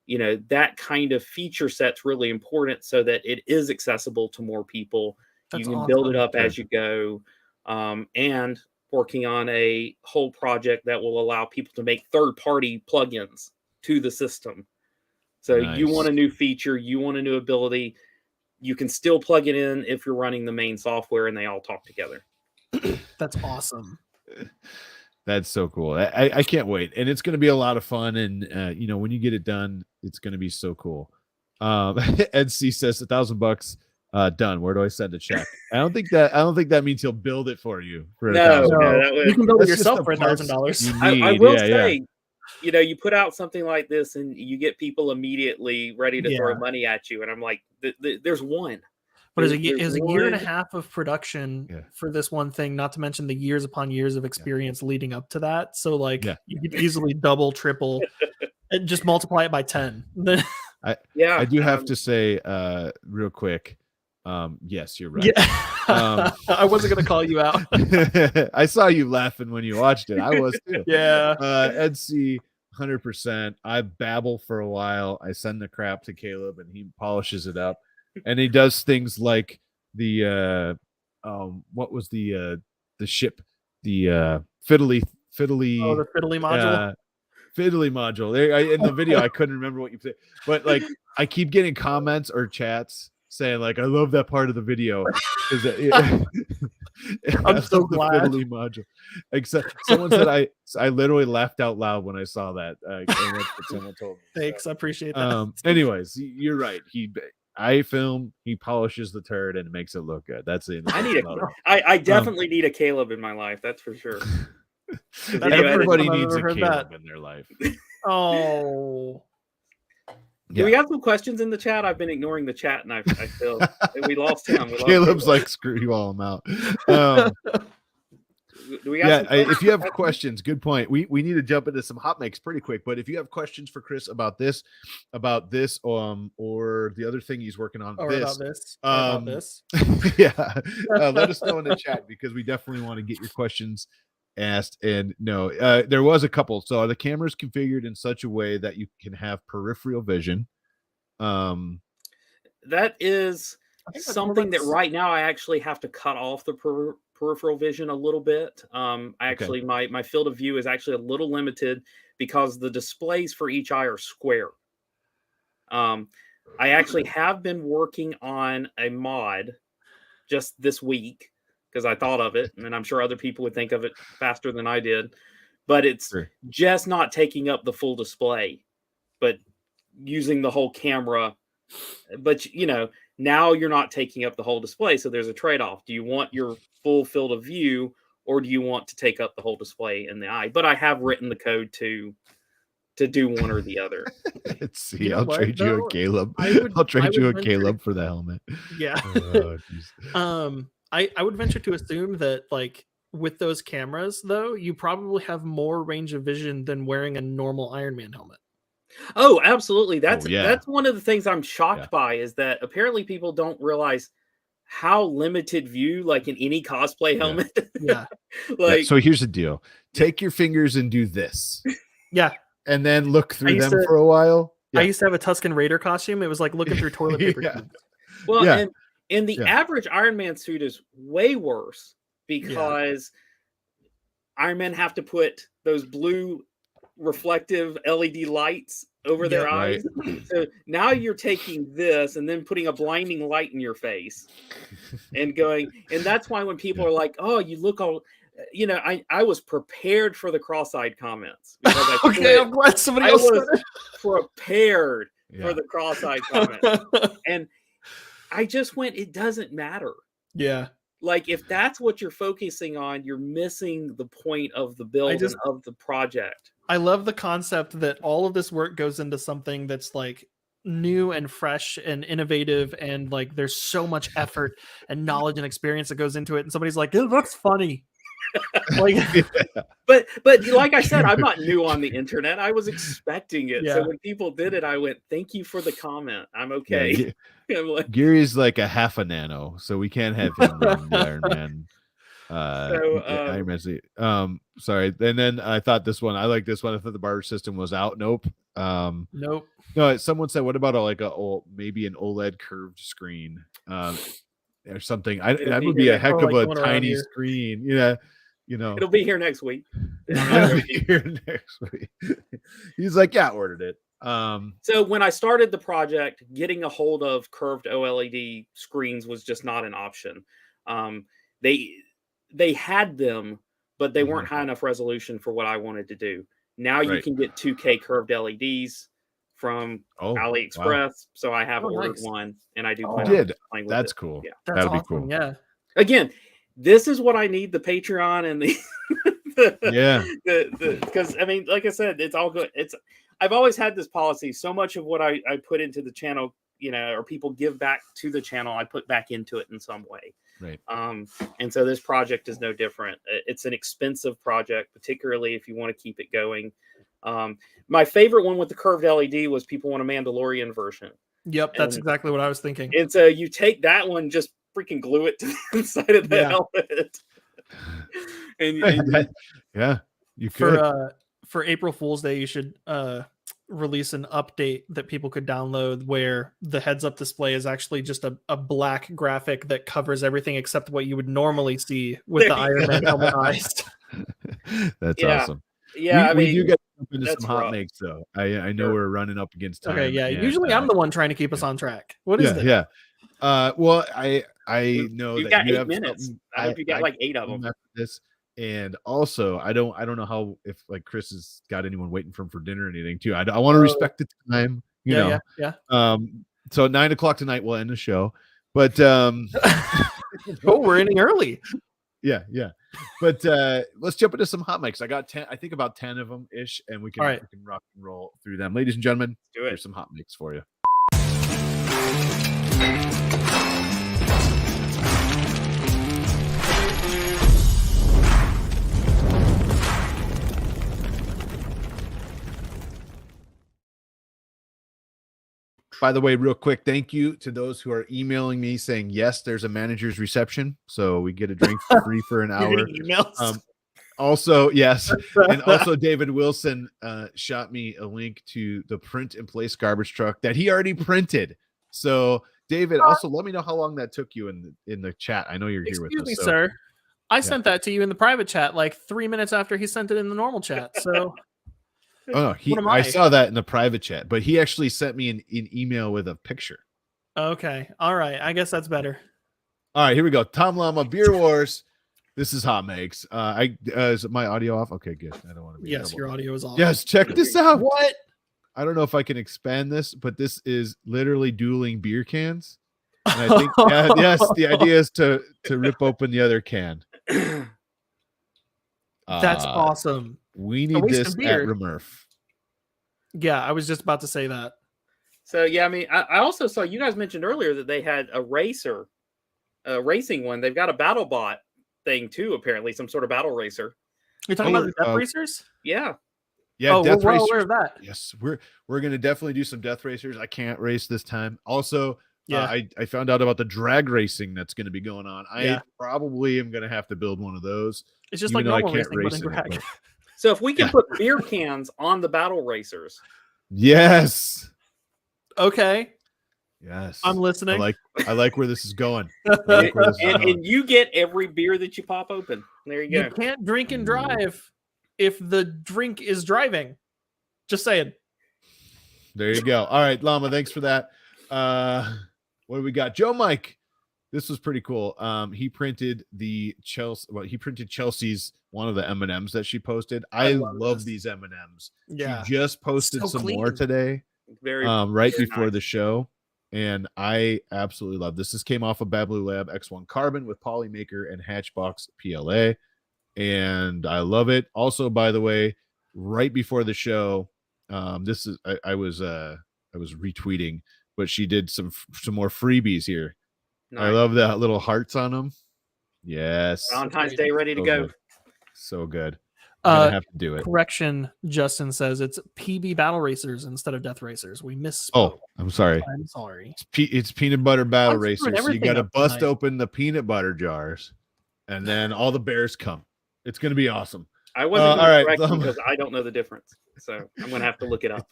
That kind of feature set's really important so that it is accessible to more people. You can build it up as you go. And working on a whole project that will allow people to make third-party plugins to the system. So you want a new feature, you want a new ability, you can still plug it in if you're running the main software and they all talk together. That's awesome. That's so cool. I can't wait. And it's going to be a lot of fun. And, when you get it done, it's going to be so cool. Ed C says $1,000 done. Where do I send a check? I don't think that means he'll build it for you. No, you can build it yourself for $1,000. I will say, you put out something like this and you get people immediately ready to throw money at you. And I'm like, there's one. But is a year and a half of production for this one thing, not to mention the years upon years of experience leading up to that. So you could easily double, triple, and just multiply it by 10. I do have to say real quick. Yes, you're right. I wasn't going to call you out. I saw you laughing when you watched it. I was too. Ed C, 100%. I babble for a while. I send the crap to Caleb and he polishes it up. And he does things like the what was the ship, the fiddly the fiddly module. Fiddly module. In the video, I couldn't remember what you said, but I keep getting comments or chats saying I love that part of the video. I'm so glad. Fiddly module. Except someone said I literally laughed out loud when I saw that. Someone told me. Thanks, I appreciate that. Anyways, you're right. I film, he polishes the turd and makes it look good. That's it. I definitely need a Caleb in my life. That's for sure. Everybody needs a Caleb in their life. Oh. Do we have some questions in the chat? I've been ignoring the chat, and I feel we lost him. Caleb's like, screw you all, I'm out. If you have questions, good point. We need to jump into some HotMakes pretty quick. But if you have questions for Kris about this, or the other thing he's working on, about this, let us know in the chat, because we definitely want to get your questions asked. And no, there was a couple. So are the cameras configured in such a way that you can have peripheral vision? That is something that right now I actually have to cut off the peripheral vision a little bit. My field of view is actually a little limited because the displays for each eye are square. I actually have been working on a mod just this week because I thought of it, and I'm sure other people would think of it faster than I did, but it's just not taking up the full display, but using the whole camera. But now you're not taking up the whole display, so there's a trade-off. Do you want your full field of view, or do you want to take up the whole display in the eye? But I have written the code to do one or the other. Let's see. I'll trade you a Caleb. I'll trade you a Caleb for the helmet. Yeah. I would venture to assume that, like, with those cameras, though, you probably have more range of vision than wearing a normal Iron Man helmet. Oh, absolutely. That's one of the things I'm shocked by, is that apparently people don't realize how limited view, like in any cosplay helmet. So here's the deal. Take your fingers and do this. Yeah. And then look through them for a while. I used to have a Tusken Raider costume. It was like looking through toilet paper. Well, and the average Iron Man suit is way worse because Iron Men have to put those blue reflective LED lights over their eyes. So now you're taking this and then putting a blinding light in your face and going, and that's why when people are like, oh, you look all, I was prepared for the cross-eyed comments. I'm glad somebody else was prepared for the cross-eyed comments. And I just went, it doesn't matter. Yeah. Like, if that's what you're focusing on, you're missing the point of the build and of the project. I love the concept that all of this work goes into something that's like new and fresh and innovative, and like there's so much effort and knowledge and experience that goes into it, and somebody's like, it looks funny. But like I said, I'm not new on the internet. I was expecting it. So when people did it, I went, thank you for the comment. I'm okay. Gary's like a half a nano, so we can't have him run the Iron Man. Iron Man. Sorry. And then I thought this one, I like this one. I thought the barter system was out. Nope. Nope. No, someone said, what about maybe an OLED curved screen or something? That would be a heck of a tiny screen. Yeah. It'll be here next week. He's like, yeah, I ordered it. So when I started the project, getting a hold of curved OLED screens was just not an option. They had them, but they weren't high enough resolution for what I wanted to do. Now you can get 2K curved LEDs from AliExpress. Wow. So I have ordered one, and I do. That's cool. Yeah, that'll be cool. Yeah. Again, this is what I need: the Patreon and the because I mean, like I said, it's all good. I've always had this policy. So much of what I put into the channel, or people give back to the channel, I put back into it in some way. Right. And so this project is no different. It's an expensive project, particularly if you want to keep it going. My favorite one with the curved LED was people want a Mandalorian version. Yep, that's exactly what I was thinking. And so you take that one, just freaking glue it to the inside of the helmet. You could. For April Fool's Day, you should release an update that people could download where the heads-up display is actually just a black graphic that covers everything except what you would normally see with the Iron Man helmet eyes. That's awesome. Yeah, we do get into some HotMakes though. I know we're running up against time. Okay, usually I'm the one trying to keep us on track. What is it? Yeah. Well, I know you that got you 8 have minutes. I hope you got like 8 of them. After this. And also, I don't know how, if like Kris has got anyone waiting for him for dinner or anything too. I want to respect the time, you know. So at 9:00 tonight we'll end the show, but we're ending early. Yeah. But let's jump into some HotMakes. I got 10, I think about 10 of them ish, and we can rock and roll through them. Ladies and gentlemen, here's some HotMakes for you. By the way, real quick, thank you to those who are emailing me saying, yes, there's a manager's reception. So we get a drink free for an hour. Also, yes. And also David Wilson shot me a link to the print and place garbage truck that he already printed. So David, also let me know how long that took you in the chat. I know you're here with us. Excuse me, sir. I sent that to you in the private chat like 3 minutes after he sent it in the normal chat. So oh no, I saw that in the private chat, but he actually sent me an email with a picture. Okay. All right. I guess that's better. All right, here we go. Tom Llama, Beer Wars. This is HotMakes. Is my audio off? Okay, good. I don't want to be Yes, your audio is off. Yes, check this out. What? I don't know if I can expand this, but this is literally dueling beer cans. And I think yes, the idea is to rip open the other can. That's awesome. We need this at Remurf. Yeah, I was just about to say that. So yeah, I mean, I also saw you guys mentioned earlier that they had a racing one. They've got a battle bot thing too, apparently, some sort of battle racer. You're talking about the death racers? Yeah. Yeah, Death Racers. Aware of that. Yes, we're gonna definitely do some death racers. I can't race this time. Also, I found out about the drag racing that's going to be going on. I probably am going to have to build one of those. It's just like normal racing, but in drag. So if we can put beer cans on the battle racers. Yes. Okay. Yes. I'm listening. I like where this is going. And you get every beer that you pop open. There you go. You can't drink and drive if the drink is driving. Just saying. There you go. All right, Llama, thanks for that. What do we got? Joe Mike. This was pretty cool. He printed Chelsea's one of the M&Ms that she posted. I love these M&Ms. Yeah. She just posted some more today. Right before the show. And I absolutely love this. This came off of Bad Blue Lab X1 Carbon with Polymaker and Hatchbox PLA. And I love it. Also, by the way, right before the show, this is I was retweeting, but she did some more freebies here. Nice. I love that little hearts on them. Yes. Valentine's Day ready to go. Good. So good. I'm gonna have to do it. Correction, Justin says it's PB Battle Racers instead of Death Racers. We misspoke. Oh, I'm sorry. It's peanut butter battle racers. So you got to bust open the peanut butter jars, and then all the bears come. It's gonna be awesome. I wasn't correct because I don't know the difference, so I'm gonna have to look it up.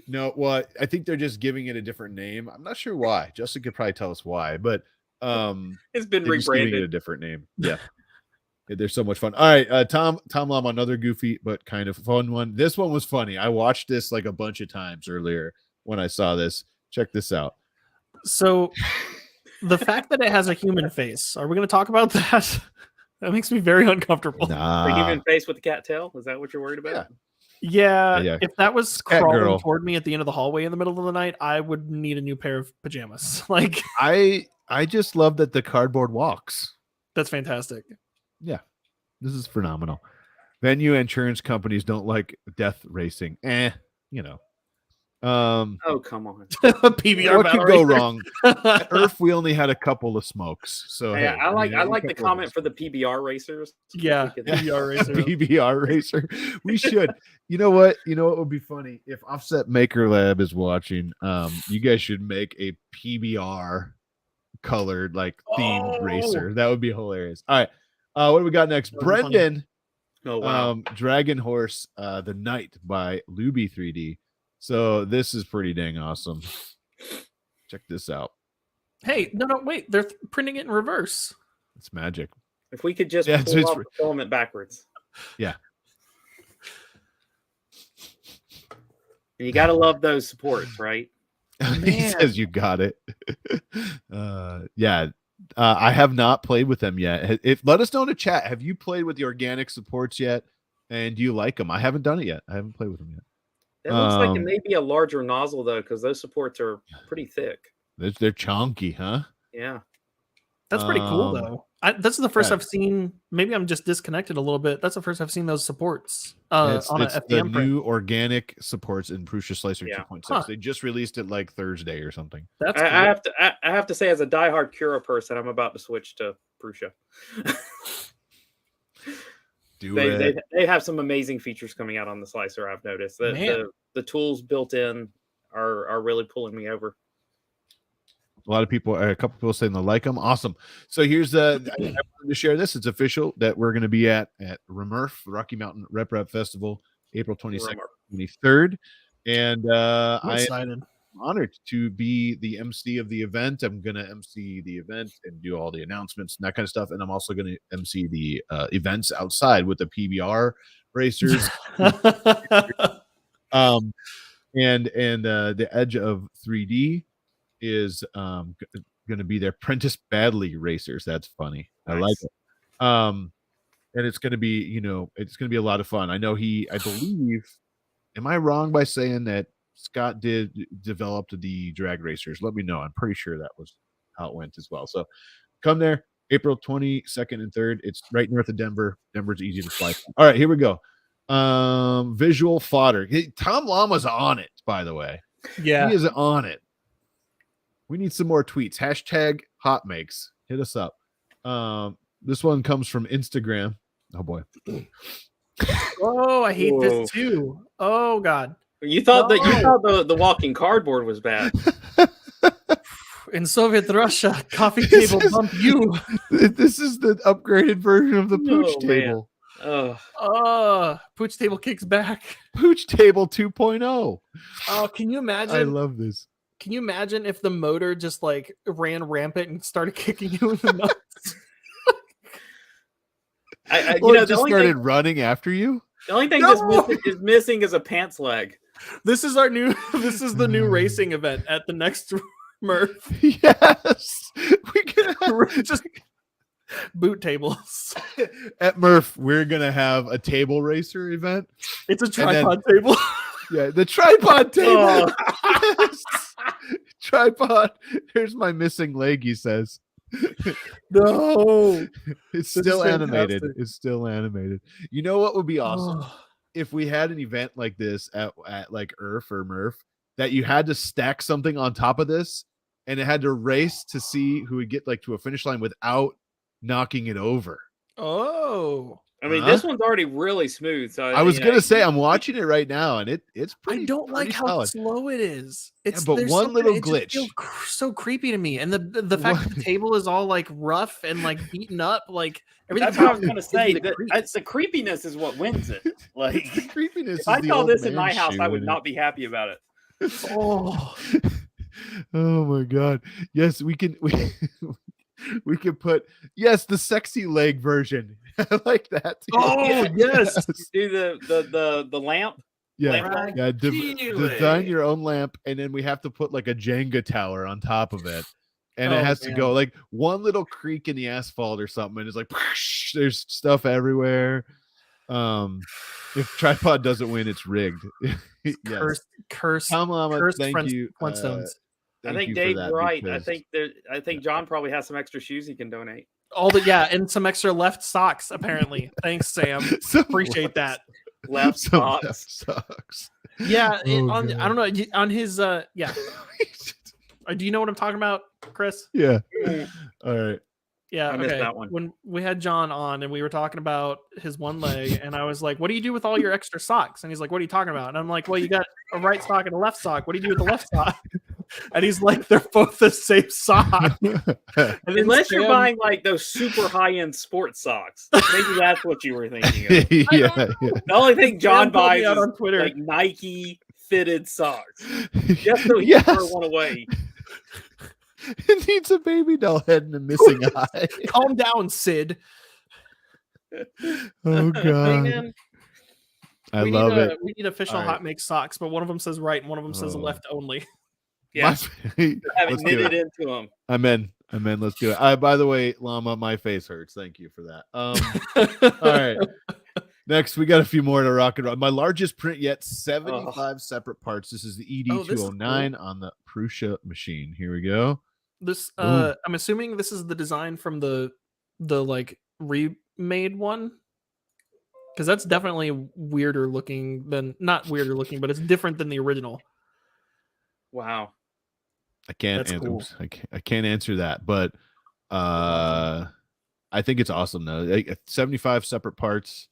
No, well, I think they're just giving it a different name. I'm not sure why. Justin could probably tell us why, but it's been rebranded. A different name. Yeah. They're so much fun. All right, Tom Llama, another goofy but kind of fun one. This one was funny. I watched this like a bunch of times earlier when I saw this. Check this out. So the fact that it has a human face, are we going to talk about that? That makes me very uncomfortable. A human face with the cat tail? Is that what you're worried about? Yeah. If that was crawling toward me at the end of the hallway in the middle of the night, I would need a new pair of pajamas. Like I just love that the cardboard walks. That's fantastic. Yeah, this is phenomenal. Venue insurance companies don't like death racing. Oh, come on. PBR what could go wrong? At Earth, we only had a couple of smokes. So yeah, I like the comment for the PBR racers. Yeah, PBR racer. PBR racer. We should. You know what? You know what would be funny if Offset Maker Lab is watching. You guys should make a PBR colored themed racer. That would be hilarious. All right. What do we got next? Brendan. Oh, wow. Dragon Horse, The Night by Luby 3D. So this is pretty dang awesome. Check this out. Hey, no, wait. They're printing it in reverse. It's magic. If we could just pull off the filament backwards. Yeah. And you got to love those supports, right? He says you got it. Yeah. I have not played with them yet. Let us know in the chat. Have you played with the organic supports yet? And do you like them? I haven't done it yet. I haven't played with them yet. It looks like it may be a larger nozzle though, because those supports are pretty thick. They're chunky, huh? Yeah. That's pretty cool, though. That's the first I've seen. Maybe I'm just disconnected a little bit. That's the first I've seen those supports it's on a the FDM print. new organic supports in Prusa Slicer 2.6. They just released it like Thursday or something. That's cool. I have to say, as a diehard Cura person, I'm about to switch to Prusa. They have some amazing features coming out on the slicer. I've noticed the tools built in are really pulling me over. A couple people saying they like them. Awesome. So here's I wanted to share this. It's official that we're going to be at RMRF, Rocky Mountain Rep Festival, April 22nd, 23rd. And I'm excited. I'm honored to be the MC of the event. I'm going to MC the event and do all the announcements and that kind of stuff. And I'm also going to MC the events outside with the PBR racers. And the Edge of 3D is going to be their Prentice Badley racers. That's funny. Nice. I like it. And it's going to be, it's going to be a lot of fun. I believe, am I wrong by saying that Scott developed the drag racers? Let me know. I'm pretty sure that was how it went as well. So come there, April 22nd and 3rd. It's right north of Denver. Denver's easy to fly from. All right, here we go. Visual fodder. Tom Llama's on it, by the way. Yeah, he is on it. We need some more tweets. Hashtag HotMakes. Hit us up. This one comes from Instagram. Oh boy. Oh, I hate this too. Oh God. You thought the walking cardboard was bad. In Soviet Russia, coffee table bump you. This is the upgraded version of the pooch table. Pooch table kicks back. Pooch table 2.0. Oh, can you imagine? I love this. Can you imagine if the motor just like ran rampant and started kicking you in the nuts? It just started running after you. The only thing that's missing is a pants leg. This is the new racing event at the next Murph. Yes, we can have just boot tables at Murph. We're gonna have a table racer event. It's a tripod table. Yeah, the tripod table. Yes. Tripod. Here's my missing leg, he says. No, it's still animated. It's still animated. You know what would be awesome? If we had an event like this at like ERF or Murph, that you had to stack something on top of this and it had to race to see who would get like to a finish line without knocking it over. Oh, I mean, this one's already really smooth. So I was gonna say I'm watching it right now, and it's pretty. I don't like how solid. slow it is. It's but one little glitch. It just feels so creepy to me, and the fact that the table is all like rough and like beaten up, like everything. That's what I was gonna say. The creepiness is what wins it. Like the creepiness. If I saw this in my house, I would not be happy about it. Oh, oh my God! Yes, we can put the sexy leg version. I like that. Oh yes. Do the lamp. Yeah, design your own lamp, and then we have to put like a Jenga tower on top of it, and it has to go like one little creak in the asphalt or something, and it's like there's stuff everywhere. If tripod doesn't win, it's rigged. Yes. Curse. Tom Llama, thank you. Flintstones. I think Dave's right. I think John probably has some extra shoes he can donate. And some extra left socks, apparently. Thanks, Sam. Appreciate that. Left socks. Yeah, I don't know. On his do you know what I'm talking about, Kris? Yeah. All right. Yeah, I missed that one. When we had John on and we were talking about his one leg, and I was like, "What do you do with all your extra socks?" And he's like, "What are you talking about?" And I'm like, "Well, you got a right sock and a left sock. What do you do with the left sock?" And he's like, "They're both the same sock." Unless you're buying like those super high-end sports socks, maybe that's what you were thinking of. The only thing John buys is on Twitter like Nike fitted socks, just so he can throw one away. It needs a baby doll head and a missing eye. Calm down, Sid. Oh God. Man, I love it. We need official HotMakes socks, but one of them says right and one of them says left only. Yeah, haven't knitted into them. I'm in. Let's do it. By the way, Llama, my face hurts. Thank you for that. All right. Next, we got a few more to rock and roll. My largest print yet, 75 separate parts. This is the ED209 on the Prusa machine. Here we go. This I'm assuming this is the design from the like remade one, because that's definitely weirder looking than, not weirder looking, but it's different than the original. Wow. I can't. That's cool. I can't answer that, but I think it's awesome though. Like, 75 separate parts.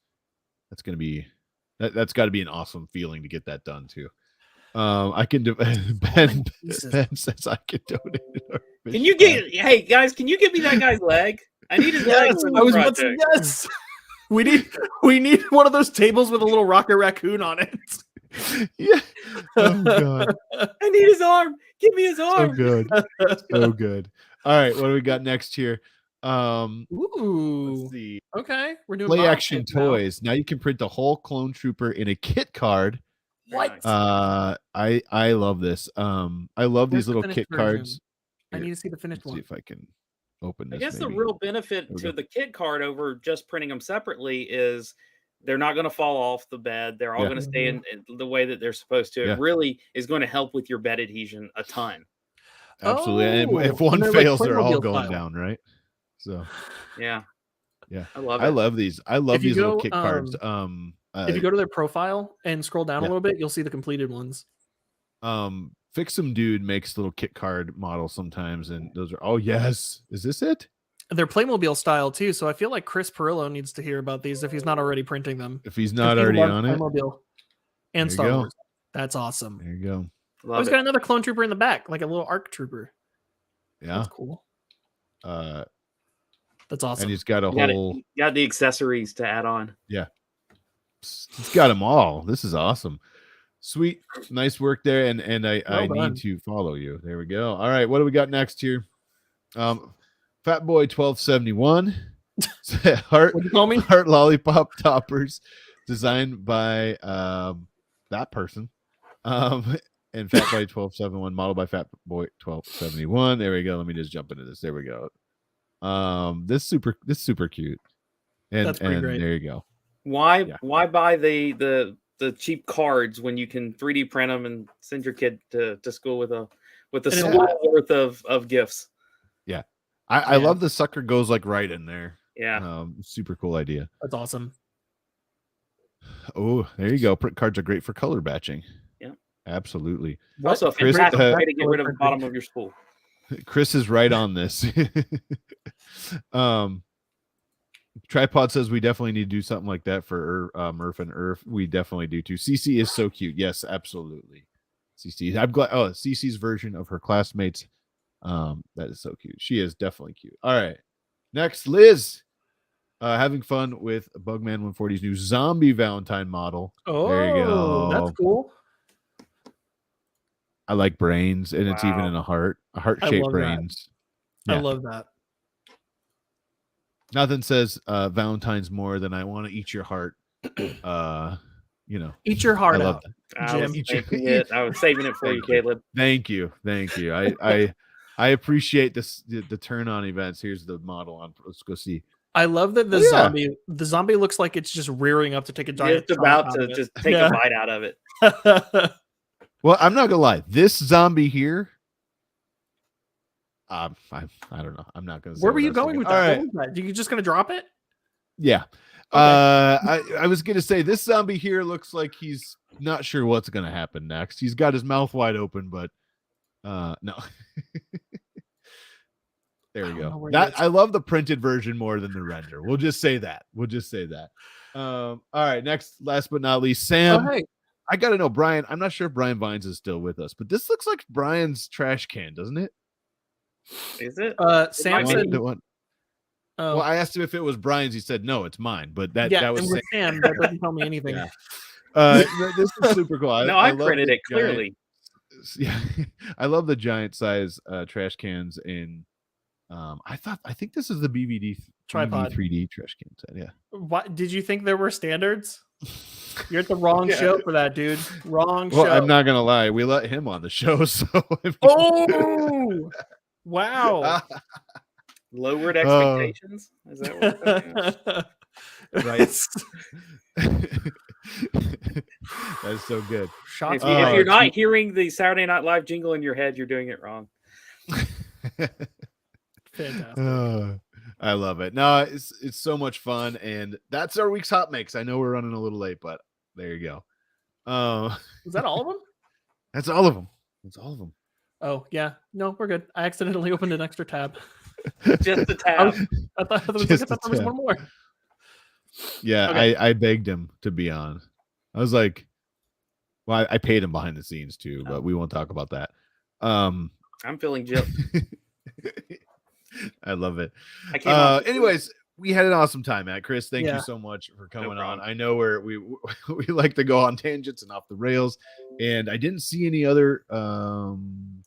That's gonna be that's got to be an awesome feeling to get that done too. I can Ben says I can donate. Can you get? Hey guys, can you give me that guy's leg? I need his leg. I was about to, yes. We need one of those tables with a little rocket raccoon on it. Yeah. Oh god. I need his arm. Give me his arm. So good. So good. All right, what do we got next here? Ooh. Let's see. Okay, we're doing Play action toys. Now you can print the whole clone trooper in a kit card. What? I love this. I love these little kit cards. I need to see the finished one. See if I can open this. I guess the real benefit to the kit card over just printing them separately is they're not going to fall off the bed. They're all going to stay in the way that they're supposed to. It really is going to help with your bed adhesion a ton. Absolutely. And if one fails, they're all going down, right? So yeah. I love it. I love these. I love these little kit cards. If you go to their profile and scroll down a little bit, you'll see the completed ones. Fix'em Dude makes little kit card models sometimes, and those are is this it? They're Playmobil style too, so I feel like Chris Perillo needs to hear about these if he's not already printing them. If he's not already on it. Playmobil and Star Wars. That's awesome. There you go. He's got another clone trooper in the back, like a little ARC trooper. Yeah. That's cool. That's awesome. And he's got got the accessories to add on. Yeah. He's got them all. This is awesome. Sweet. Nice work there. And I need to follow you. There we go. All right. What do we got next here? Fat Boy 1271. Heart lollipop toppers designed by that person. And Fat Boy 1271 modeled by Fat Boy 1271. There we go. Let me just jump into this. There we go. This super cute. And that's pretty great. There you go. Why buy the cheap cards when you can 3D print them and send your kid to school with a school worth of gifts? Yeah. I love the sucker goes like right in there. Yeah. Super cool idea. That's awesome. Oh, there you go. Print cards are great for color batching. Yeah. Absolutely. Also a fantastic way to get rid of the bottom of your spool. Chris is right on this. Tripod says we definitely need to do something like that for Murph and Earth. We definitely do too. CC is so cute. Yes, absolutely. CC. I'm glad. Oh, CC's version of her classmates. That is so cute. She is definitely cute. All right. Next, Liz. Having fun with Bugman 140's new zombie Valentine model. Oh, there you go. That's cool. I like brains, and it's even in a heart-shaped brains. I love that. Nothing says Valentine's more than I want to eat your heart. Eat your heart out. I was saving it for you, Caleb. Thank you. I appreciate this. The turn on events. Here's the model on. Let's go see. I love that the zombie looks like it's just rearing up to take a giant. It's about to just take a bite out of it. Well, I'm not gonna lie. This zombie here. I don't know. I'm not gonna say. Where were you going with that? All right. Are you just gonna drop it? Yeah. Okay. I was gonna say this zombie here looks like he's not sure what's gonna happen next. He's got his mouth wide open, but no. There we go. I love the printed version more than the render. We'll just say that. All right. Last but not least, Sam. Oh, hey. I gotta know, Brian. I'm not sure if Brian Vines is still with us, but this looks like Brian's trash can, doesn't it? Is it? Sam said. Well, I asked him if it was Brian's. He said no, it's mine. But that was Sam. That doesn't tell me anything. This is super cool. I printed it clearly. Yeah, I love the giant size trash cans in. I think this is the BVD tripod 3D trash can set. Yeah. What did you think there were standards? You're at the wrong show for that, dude. Wrong show. Well, I'm not gonna lie. We let him on the show, so. Wow. Lowered expectations. Is that what? Right. That's so good. If you're not hearing the Saturday Night Live jingle in your head, you're doing it wrong. Fantastic. I love it. No, it's so much fun, and that's our week's hot mix. I know we're running a little late, but there you go. Is that all of them? That's all of them. That's all of them. Oh yeah, no, we're good. I accidentally opened an extra tab. Just the tab. I thought there was one more. Yeah, okay. I begged him to be on. I was like, well, I paid him behind the scenes too, but we won't talk about that. I'm feeling gypped. I love it. Anyways, we had an awesome time, Matt. Kris, thank you so much for coming on. I know we like to go on tangents and off the rails, and I didn't see any other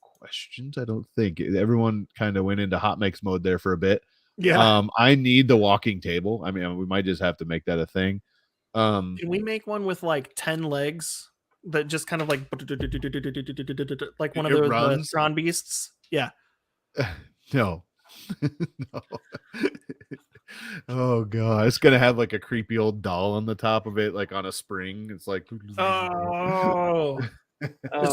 questions. I don't think everyone kind of went into HotMakes mode there for a bit. Yeah. I need the walking table. I mean, we might just have to make that a thing. Can we make one with like 10 legs that just kind of like one of the Tron beasts? Yeah. No. No. Oh god, it's gonna have like a creepy old doll on the top of it, like on a spring. It's like just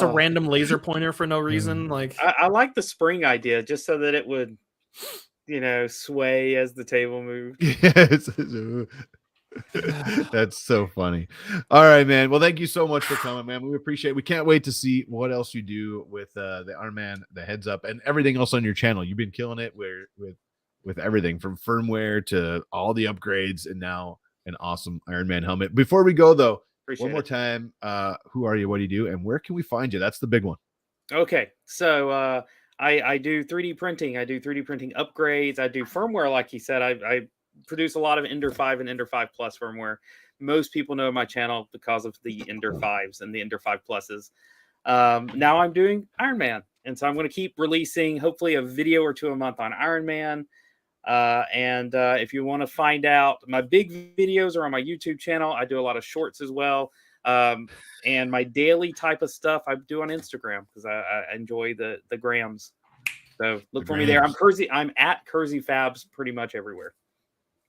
a random laser pointer for no reason. Like I like the spring idea, just so that it would, sway as the table moved. Yes. That's so funny. All right, man. Well, thank you so much for coming, man. We appreciate it. We can't wait to see what else you do with the Iron Man, the heads up, and everything else on your channel. You've been killing it with everything from firmware to all the upgrades, and now an awesome Iron Man helmet. Before we go, though, one more time, who are you? What do you do? And where can we find you? That's the big one. Okay, so I do 3D printing. I do 3D printing upgrades. I do firmware, like you said. I produce a lot of Ender 5 and Ender 5 Plus firmware. Most people know my channel because of the Ender 5s and the Ender 5 Pluses. Now I'm doing Iron Man, and so I'm going to keep releasing hopefully a video or two a month on Iron Man. And if you want to find out, my big videos are on my YouTube channel. I do a lot of shorts as well. And my daily type of stuff I do on Instagram because I enjoy the grams. So look for me there. I'm at Kersey Fabs pretty much everywhere.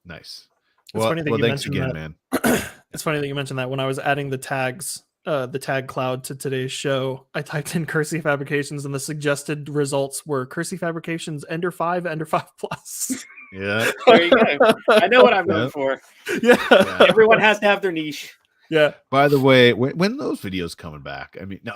Nice. Well, thanks again, man. It's funny that you mentioned that. When I was adding the tags, the tag cloud to today's show, I typed in Kersey Fabrications, and the suggested results were Kersey Fabrications Ender 5, Ender 5 Plus. Yeah. There you go. I know what I'm going for. Yeah. Everyone has to have their niche. Yeah. By the way, when those videos coming back? I mean, no,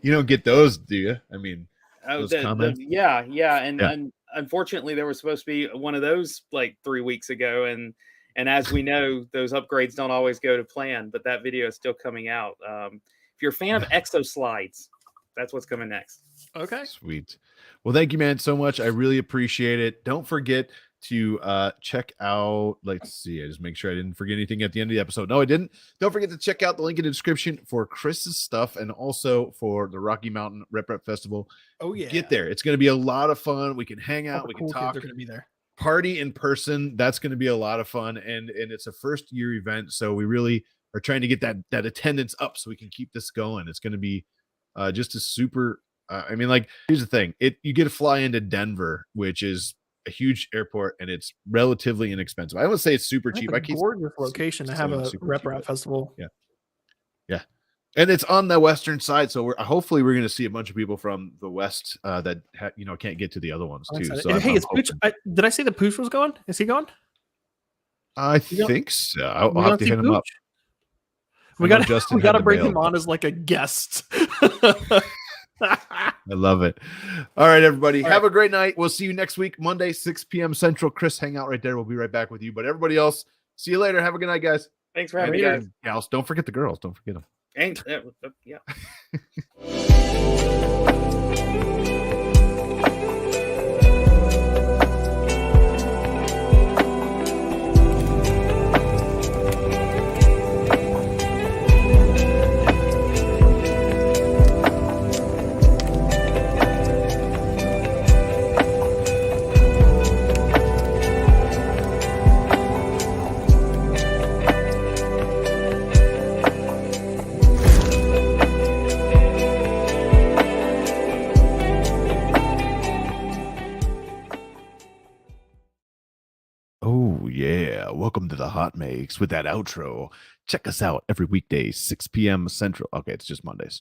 you don't get those, do you? I mean, those comments. And unfortunately, there was supposed to be one of those like 3 weeks ago, and as we know, those upgrades don't always go to plan. But that video is still coming out. If you're a fan of exo slides, that's what's coming next. Okay, sweet. Well, thank you, man, so much. I really appreciate it. Don't forget to check out, let's see, I just make sure I didn't forget anything at the end of the episode. No, I didn't. Don't forget to check out the link in the description for Kris's stuff and also for the Rocky Mountain Rep Festival. Oh yeah, get there. It's going to be a lot of fun. We can hang out, we can talk. They're going to be there. Party in person. That's going to be a lot of fun, and it's a first year event, so we really are trying to get that attendance up so we can keep this going. It's going to be just a super I mean, like, here's the thing, you get to fly into Denver, which is a huge airport, and it's relatively inexpensive. I won't say it's super cheap. It's a gorgeous location to have a rep festival. Yeah, and it's on the western side, so hopefully we're going to see a bunch of people from the west that can't get to the other ones too. So hey, is Pooch, did I say that Pooch was going? Is he going? I think so. I'll have to hit him up. We got to bring him on as like a guest. I love it. All right, everybody. Have a great night. We'll see you next week, Monday, 6 p.m. Central. Kris, hang out right there. We'll be right back with you. But everybody else, see you later. Have a good night, guys. Thanks for having me, guys. Gals, don't forget the girls. Don't forget them. And yeah. Welcome to the HotMakes with that outro. Check us out every weekday, 6 p.m. Central. Okay, it's just Mondays.